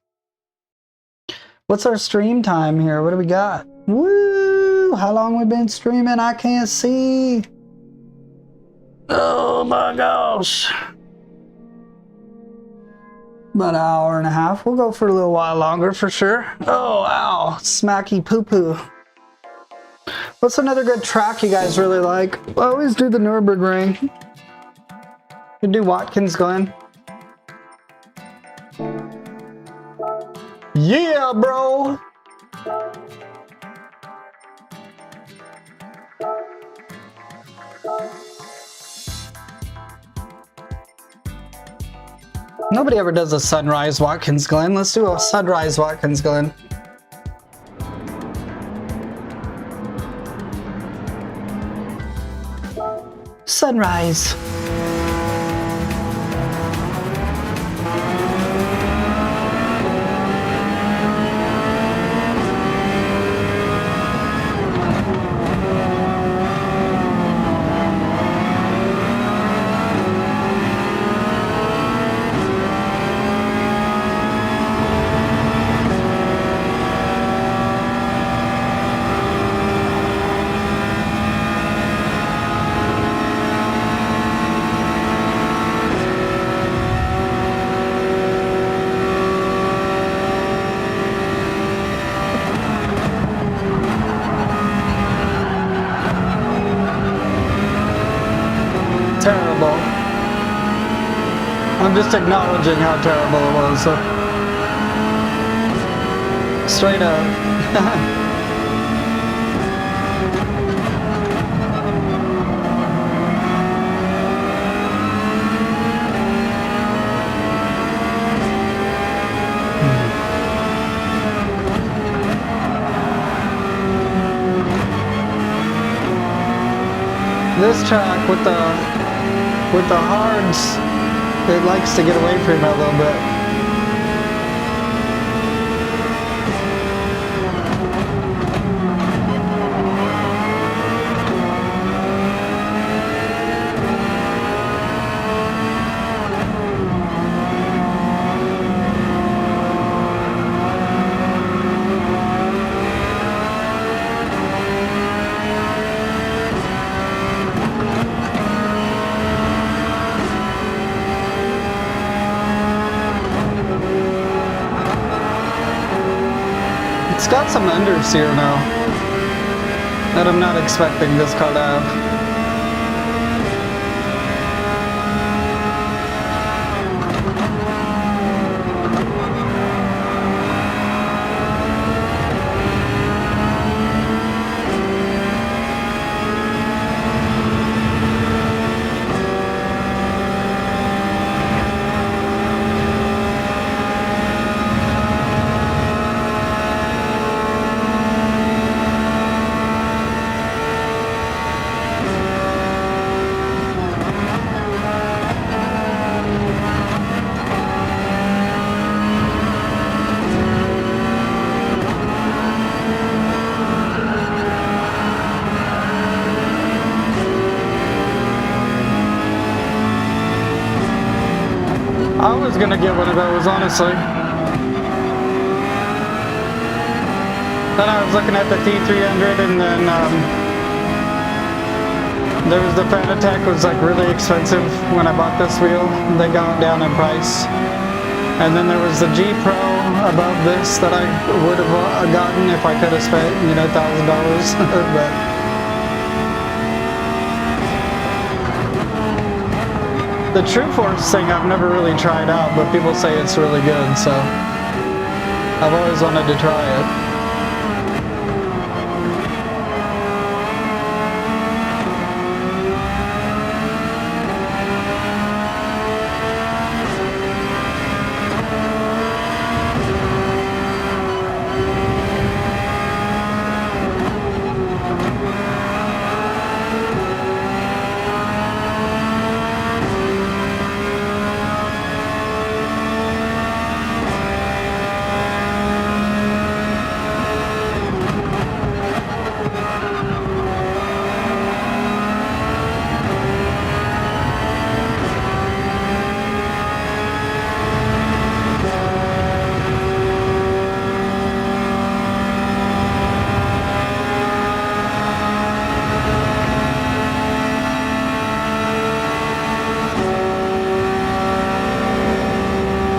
What's our stream time here? What do we got? Woo! How long we been streaming? I can't see. Oh my gosh. About an hour and a half. We'll go for a little while longer for sure. Oh, ow. Smacky poo-poo. What's another good track you guys really like? I always do the Nurburgring. You do Watkins Glen. Yeah, bro! Nobody ever does a sunrise Watkins Glen. Let's do a sunrise Watkins Glen. Sunrise. I'm just acknowledging how terrible it was. So. Straight up. This track with the hards, it likes to get away from it a little bit. It's got some understeer now that I'm not expecting this car to have. I was gonna get one of those, honestly. Then I was looking at the T300, and then there was the Fanatec, was like really expensive when I bought this wheel. They got down in price. And then there was the G Pro above this that I would have gotten if I could have spent, you know, $1,000. But the True Force thing I've never really tried out, but people say it's really good, so I've always wanted to try it.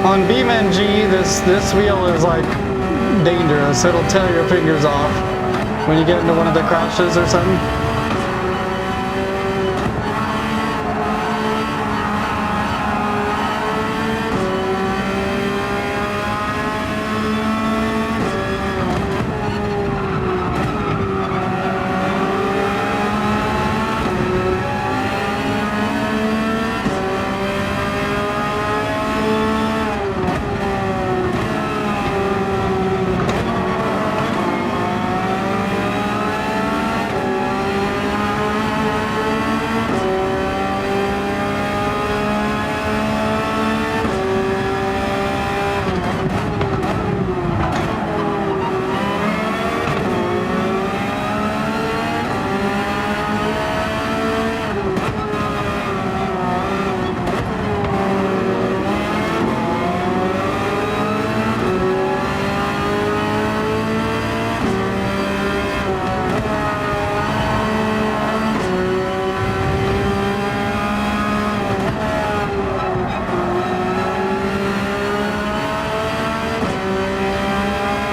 On BeamNG, this wheel is like dangerous. It'll tear your fingers off when you get into one of the crashes or something.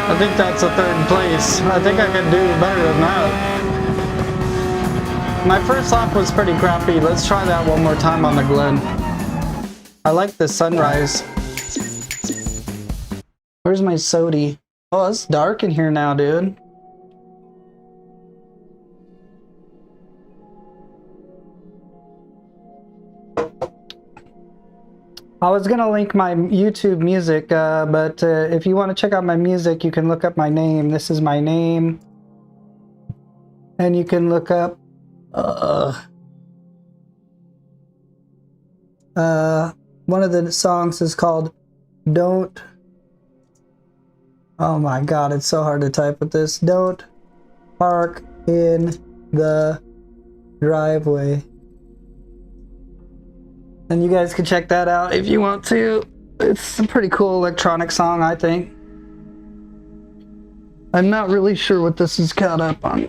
I think that's a third place. I think I could do better than that. My first lap was pretty crappy. Let's try that one more time on the Glen. I like the sunrise. Where's my sody? Oh, it's dark in here now, dude. I was gonna link my YouTube music, but if you want to check out my music, you can look up my name. This is my name. And you can look up one of the songs is called Don't. Oh my god, it's so hard to type with this. Don't park in the driveway. And you guys can check that out if you want to. It's a pretty cool electronic song, I think. I'm not really sure what this is caught up on.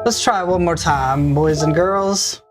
Let's try it one more time, boys and girls.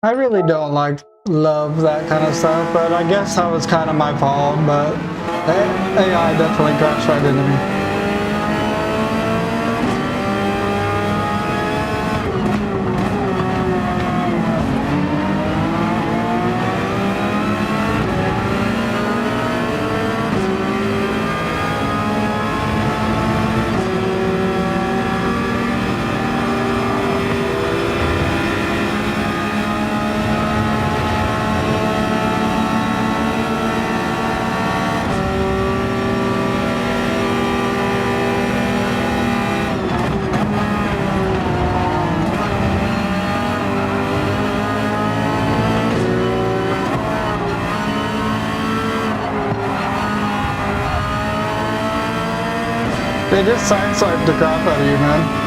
I really don't love that kind of stuff, but I guess that was kind of my fault, but AI definitely crashed right into me. They just sideswiped the crap out of you, man.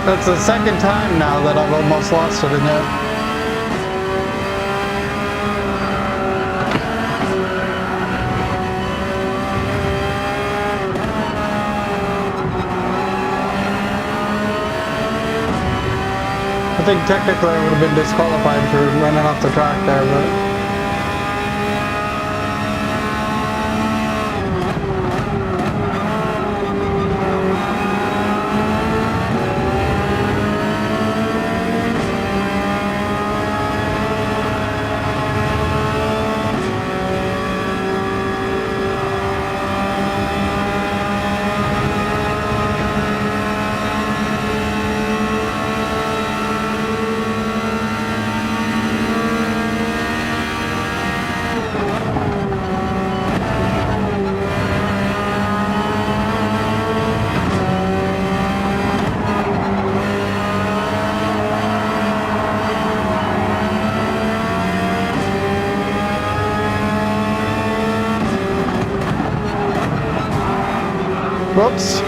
That's the second time now that I've almost lost it in it. I think technically I would have been disqualified for running off the track there, but... Whoops.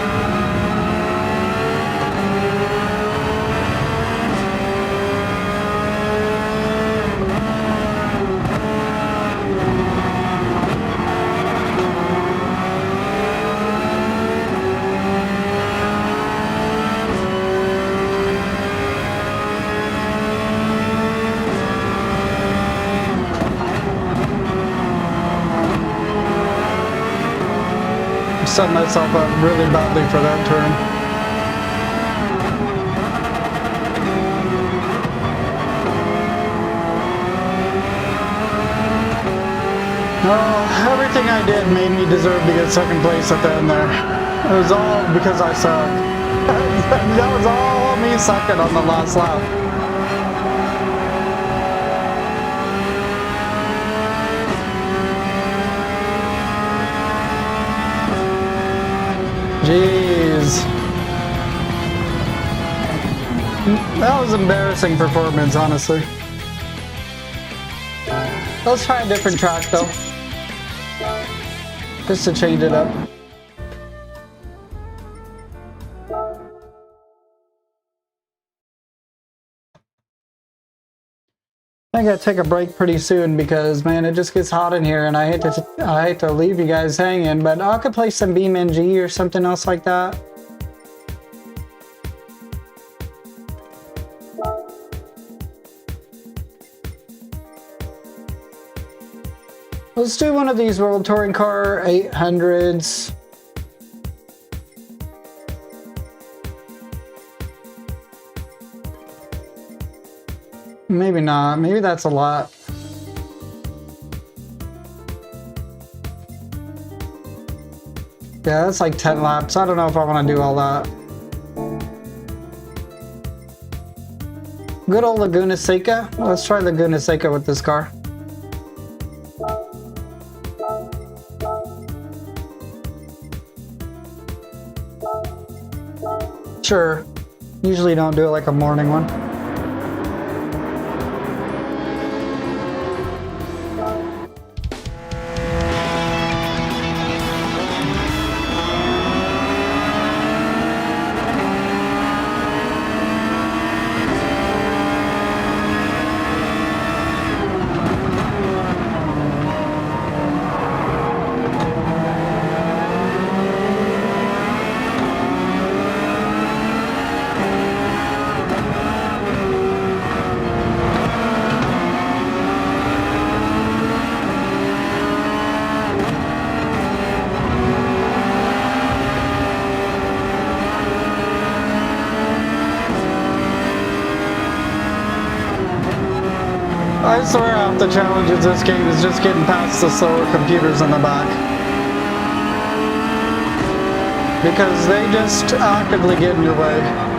Set myself up really badly for that turn. Oh, everything I did made me deserve to get second place at the end there. It was all because I suck. That was all me sucking on the last lap. Jeez. That was embarrassing performance, honestly. Let's try a different track though. Just to change it up. I gotta take a break pretty soon because, man, it just gets hot in here and I hate to leave you guys hanging, but I could play some BeamNG or something else like that. Let's do one of these World Touring Car 800s. Maybe not. Maybe that's a lot. Yeah, that's like 10 laps. I don't know if I want to do all that. Good old Laguna Seca. Let's try Laguna Seca with this car. Sure. Usually don't do it like a morning one. I swear half the challenges this game is just getting past the slower computers in the back. Because they just actively get in your way.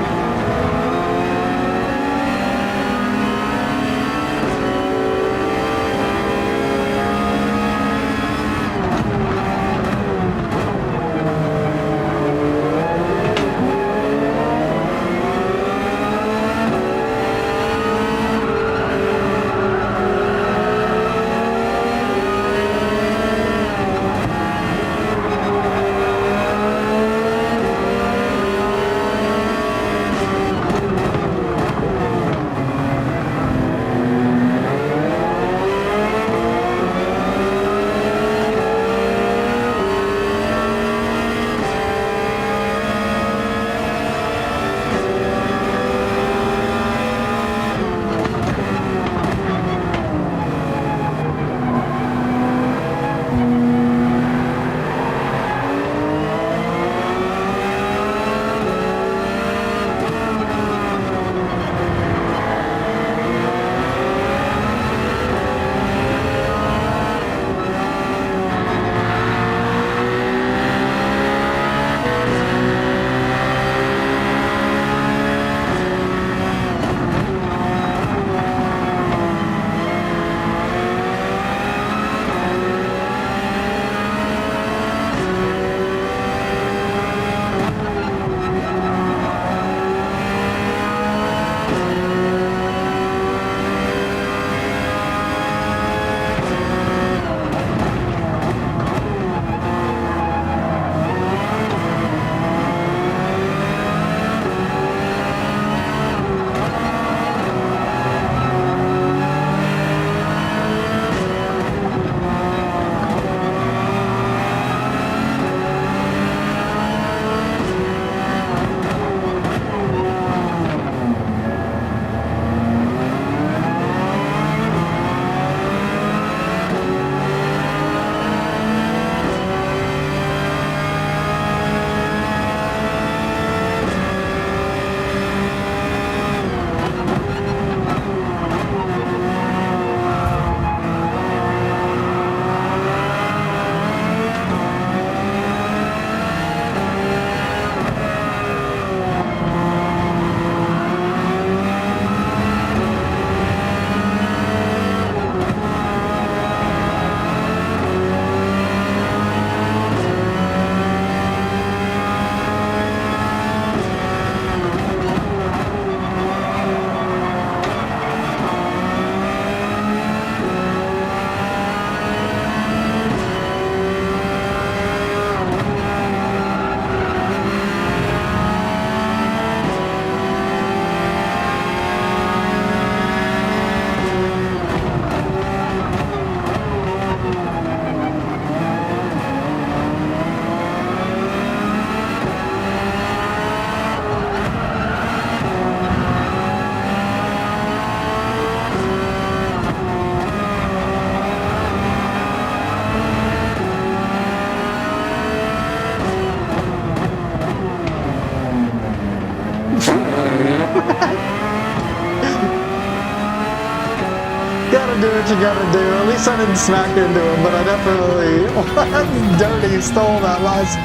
what you gotta do. At least I didn't smack into him, but I definitely dirty stole that last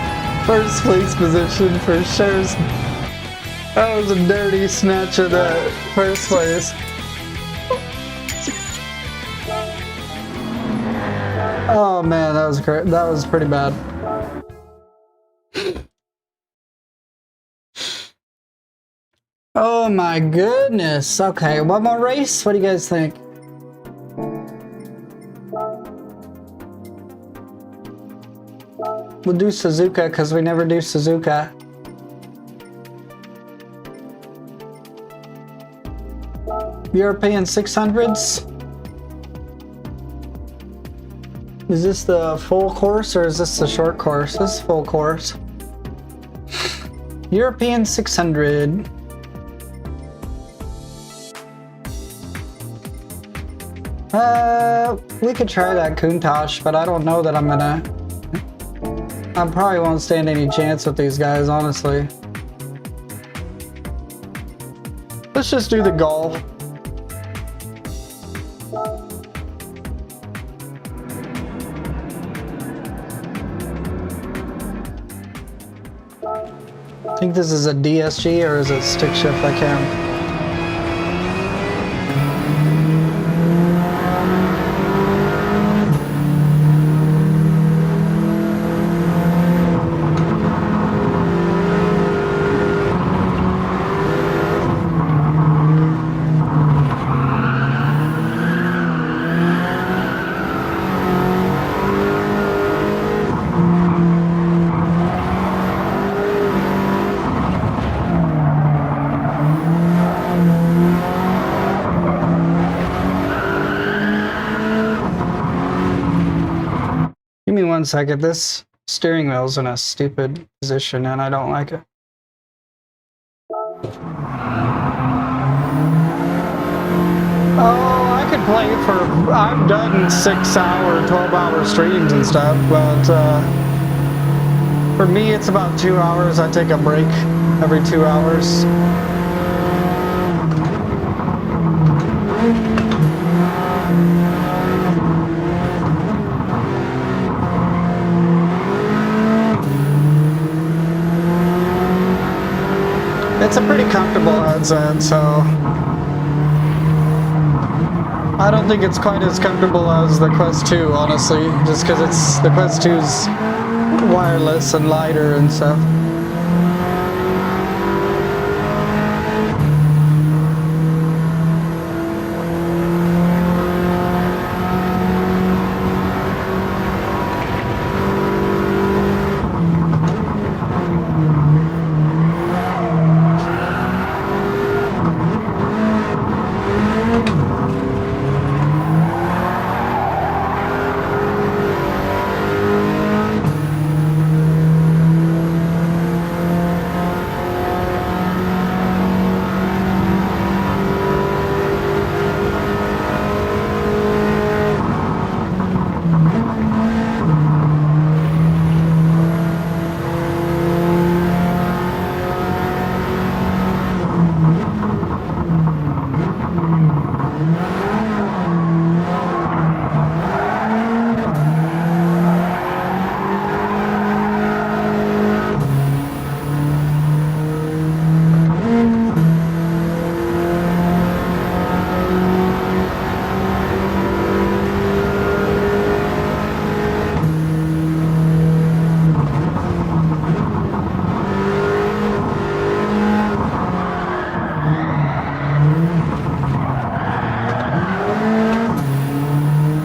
first place position for sure. That was a dirty snatch of that first place. Oh man, that was great. That was pretty bad. Oh my goodness. Okay, one more race. What do you guys think? We'll do Suzuka because we never do Suzuka. European 600s. Is this the full course or is this the short course? This is full course. European 600. We could try that Countach, but I don't know that I'm gonna... I probably won't stand any chance with these guys, honestly. Let's just do the Golf. I think this is a DSG or is it stick shift? I can't. Give me 1 second. This steering wheel's in a stupid position and I don't like it. Oh, I could play for... I've done 6-hour, 12-hour streams and stuff, but for me it's about 2 hours. I take a break every 2 hours. It's a pretty comfortable headset, so I don't think it's quite as comfortable as the Quest 2, honestly, just because it's the Quest 2's wireless and lighter and stuff.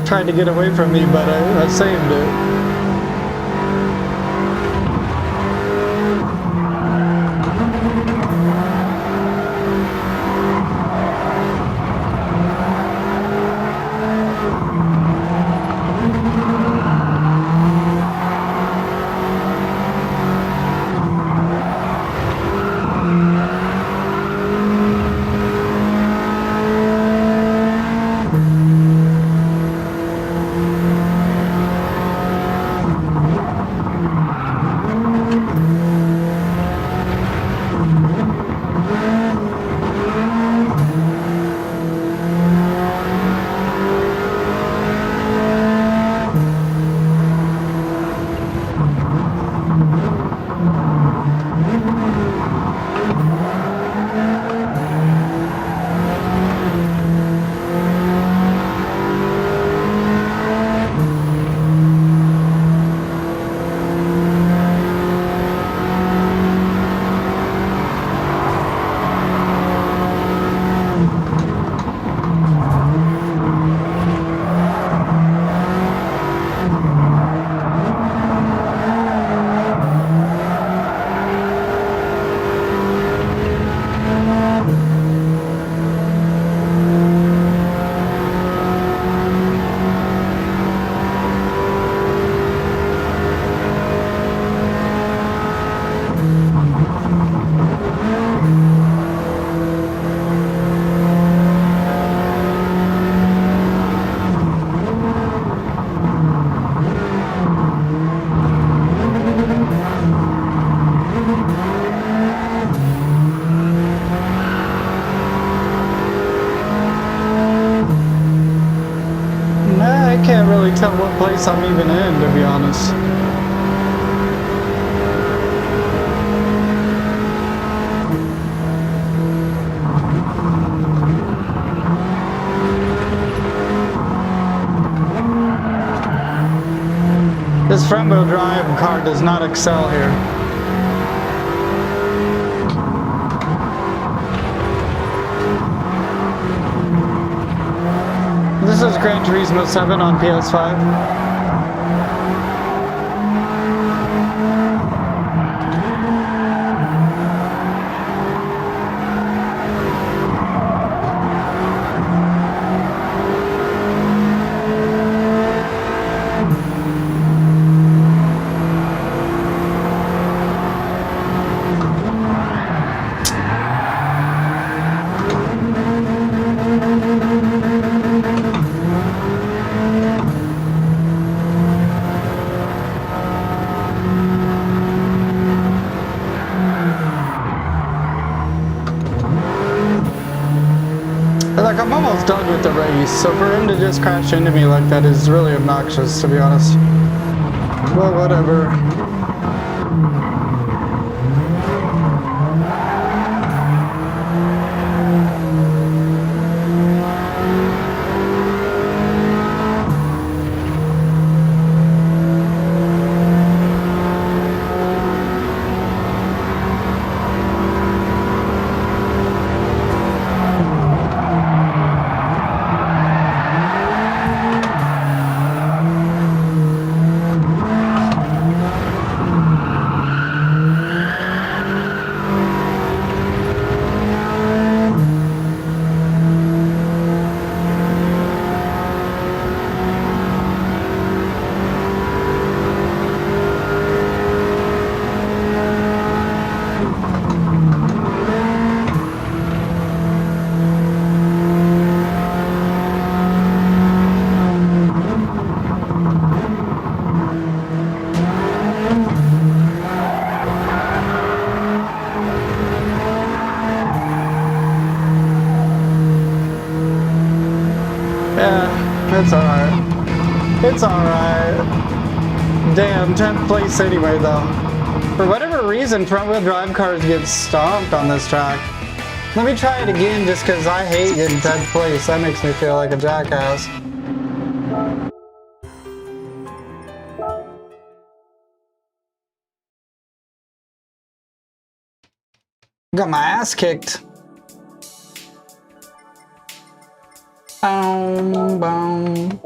Tried to get away from me, but I saved it. can't tell what place I'm even in, to be honest. This front-wheel drive car does not excel here. This is Gran Turismo 7 on PS5. Like, I'm almost done with the race, so for him to just crash into me like that is really obnoxious, to be honest. Well, whatever. It's alright. It's alright. Damn, 10th place anyway, though. For whatever reason, front-wheel drive cars get stomped on this track. Let me try it again just because I hate getting 10th place. That makes me feel like a jackass. Got my ass kicked. Boom.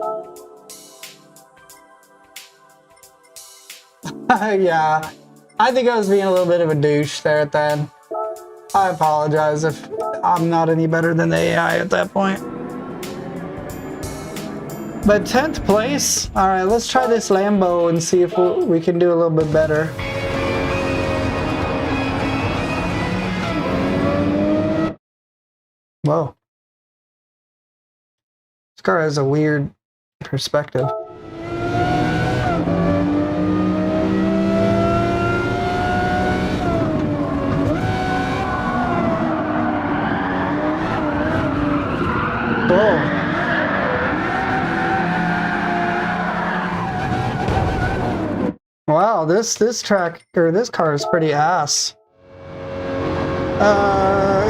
Yeah, I think I was being a little bit of a douche there at the end. I apologize if I'm not any better than the AI at that point. But 10th place? Alright, let's try this Lambo and see if we can do a little bit better. Whoa. This car has a weird perspective. Whoa. Wow, this track or this car is pretty ass.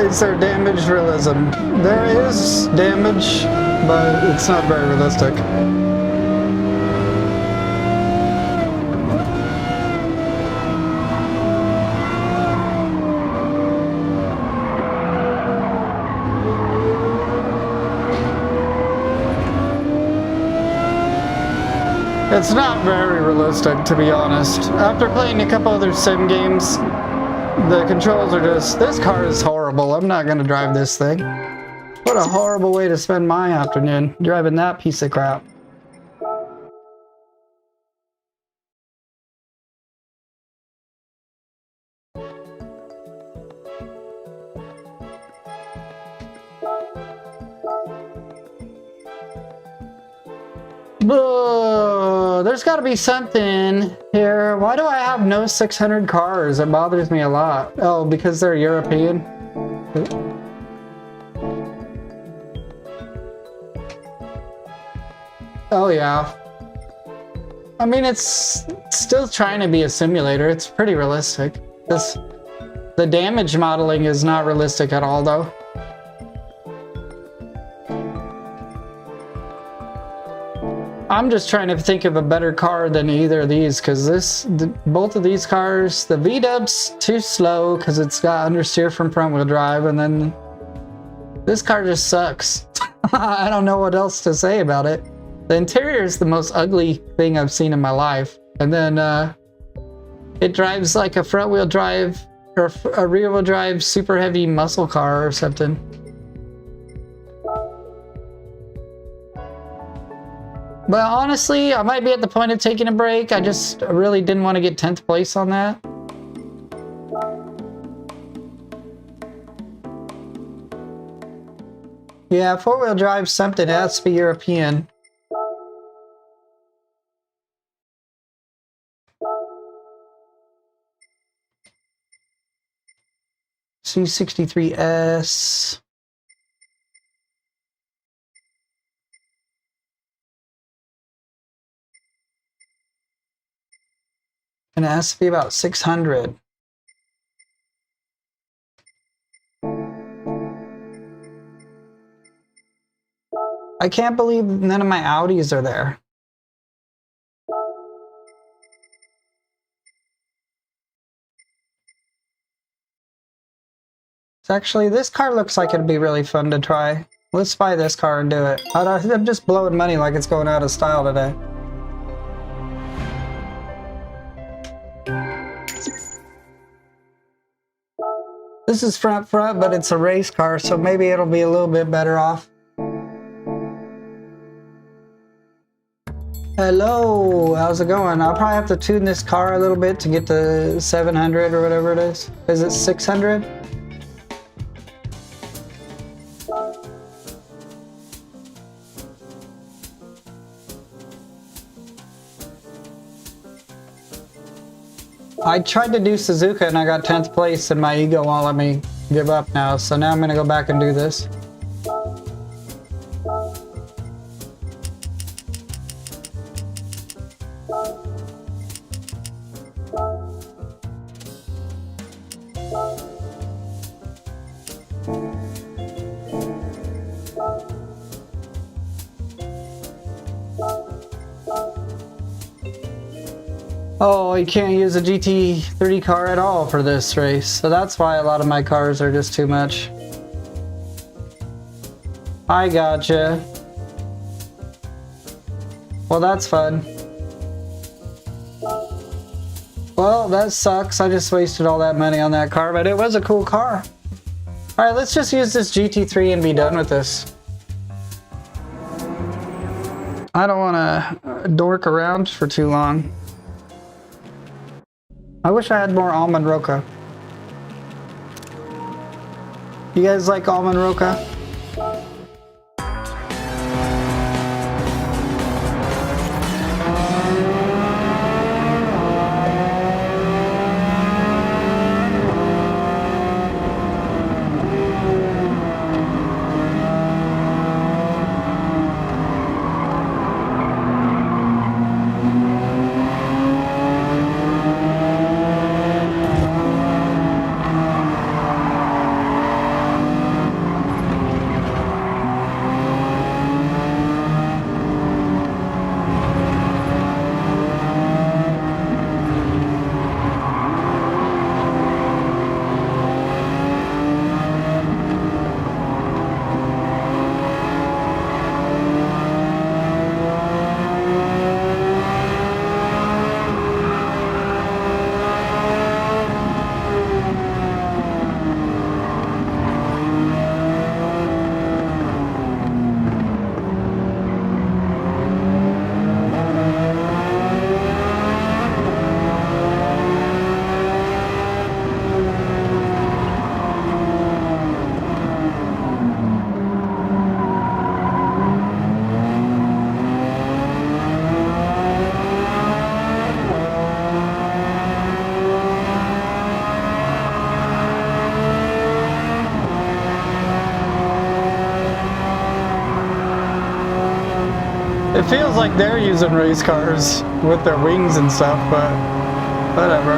Is there damage realism? There is damage, but it's not very realistic. It's not very realistic, to be honest. After playing a couple other sim games, the controls are just, this car is horrible. I'm not gonna drive this thing. What a horrible way to spend my afternoon, driving that piece of crap. There's got to be something here. Why do I have no 600 cars? It bothers me a lot. Oh, because they're European? Oh yeah. I mean, it's still trying to be a simulator. It's pretty realistic. The damage modeling is not realistic at all, though. I'm just trying to think of a better car than either of these, because both of these cars, the V-Dub's too slow because it's got understeer from front wheel drive, and then this car just sucks. I don't know what else to say about it. The interior is the most ugly thing I've seen in my life, and then it drives like a front wheel drive or a rear wheel drive super heavy muscle car or something. But honestly, I might be at the point of taking a break. I just really didn't want to get 10th place on that. Yeah, four-wheel drive something. It has to be European. C63S. And it has to be about 600. I can't believe none of my Audis are there. It's actually, this car looks like it'd be really fun to try. Let's buy this car and do it. I'm just blowing money like it's going out of style today. This is front, but it's a race car, so maybe it'll be a little bit better off. Hello, how's it going? I'll probably have to tune this car a little bit to get to 700 or whatever it is. Is it 600? I tried to do Suzuka and I got 10th place and my ego won't let me give up now, so now I'm gonna go back and do this. Oh, you can't use a GT3 car at all for this race, so that's why a lot of my cars are just too much. I gotcha. Well, that's fun. Well, that sucks. I just wasted all that money on that car, but it was a cool car. Alright, let's just use this GT3 and be done with this. I don't want to dork around for too long. I wish I had more almond roca. You guys like almond roca? It feels like they're using race cars with their wings and stuff, but whatever.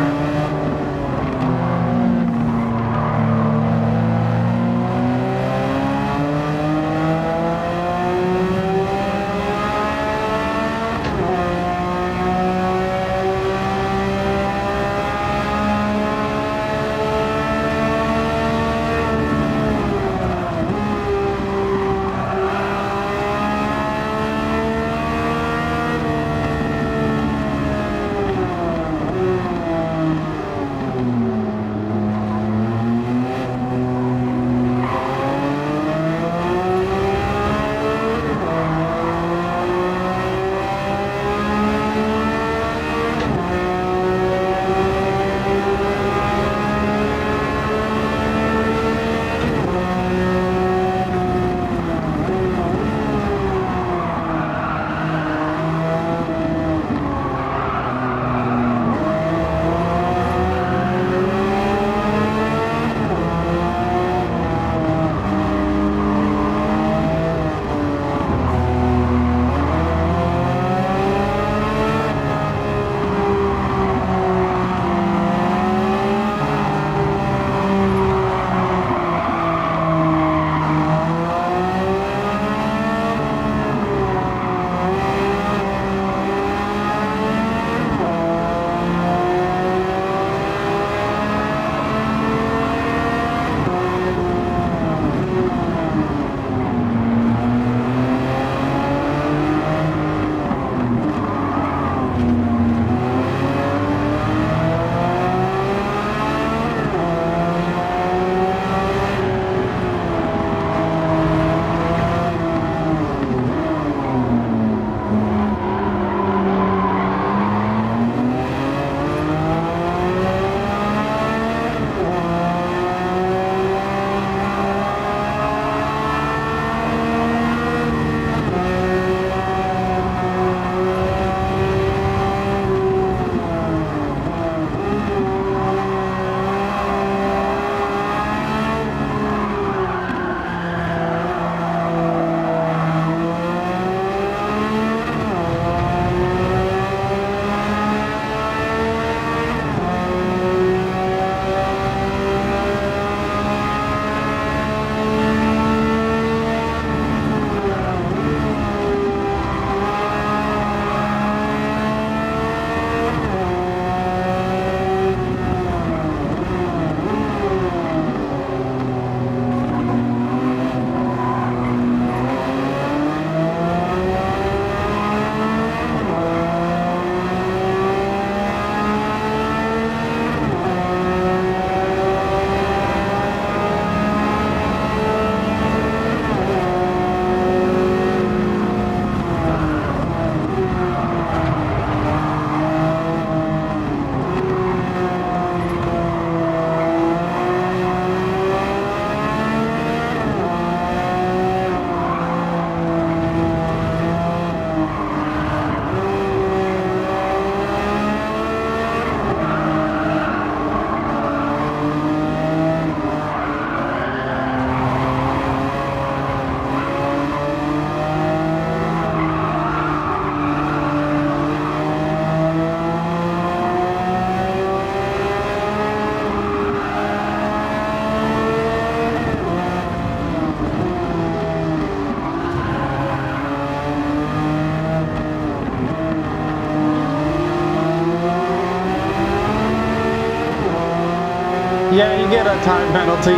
Yeah, you get a time penalty.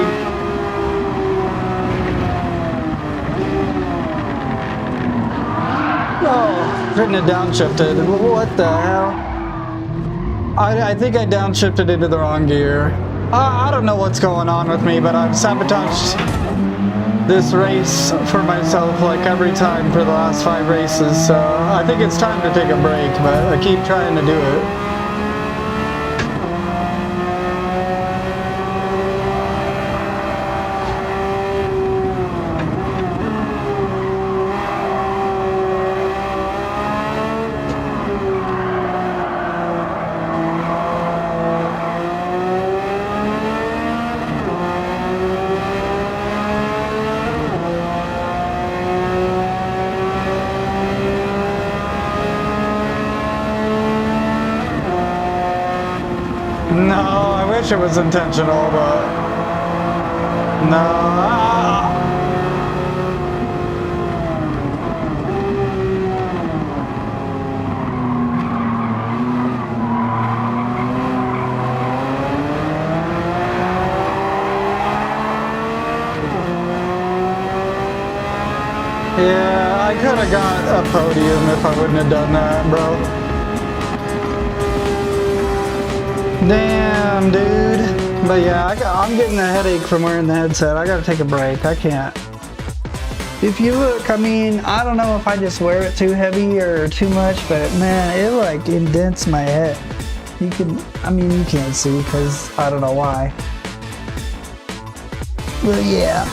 Oh, shouldn't have downshifted. What the hell? I think I downshifted into the wrong gear. I don't know what's going on with me, but I've sabotaged this race for myself like every time for the last 5 races. So I think it's time to take a break, but I keep trying to do it. wish it was intentional, but no. Yeah, I could have got a podium if I wouldn't have done that, bro. Damn, dude. But yeah, I'm getting a headache from wearing the headset. I gotta take a break. I can't. If you look, I mean, I don't know if I just wear it too heavy or too much, but man, it like indents my head. You can, I mean, you can't see because I don't know why. But yeah.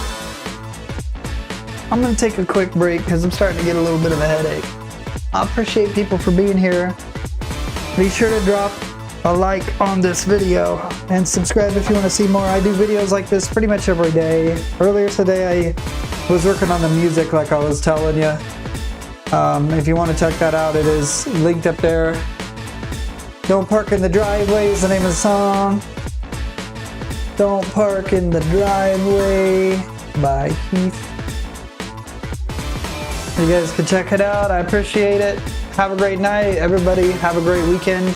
I'm gonna take a quick break because I'm starting to get a little bit of a headache. I appreciate people for being here. Be sure to drop a like on this video and subscribe if you want to see more. I do videos like this pretty much every day. Earlier today I was working on the music like I was telling you. If you want to check that out, it is linked up there. Don't Park in the Driveway is the name of the song. Don't Park in the Driveway by Keith. You guys can check it out. I appreciate it. Have a great night, everybody. Have a great weekend.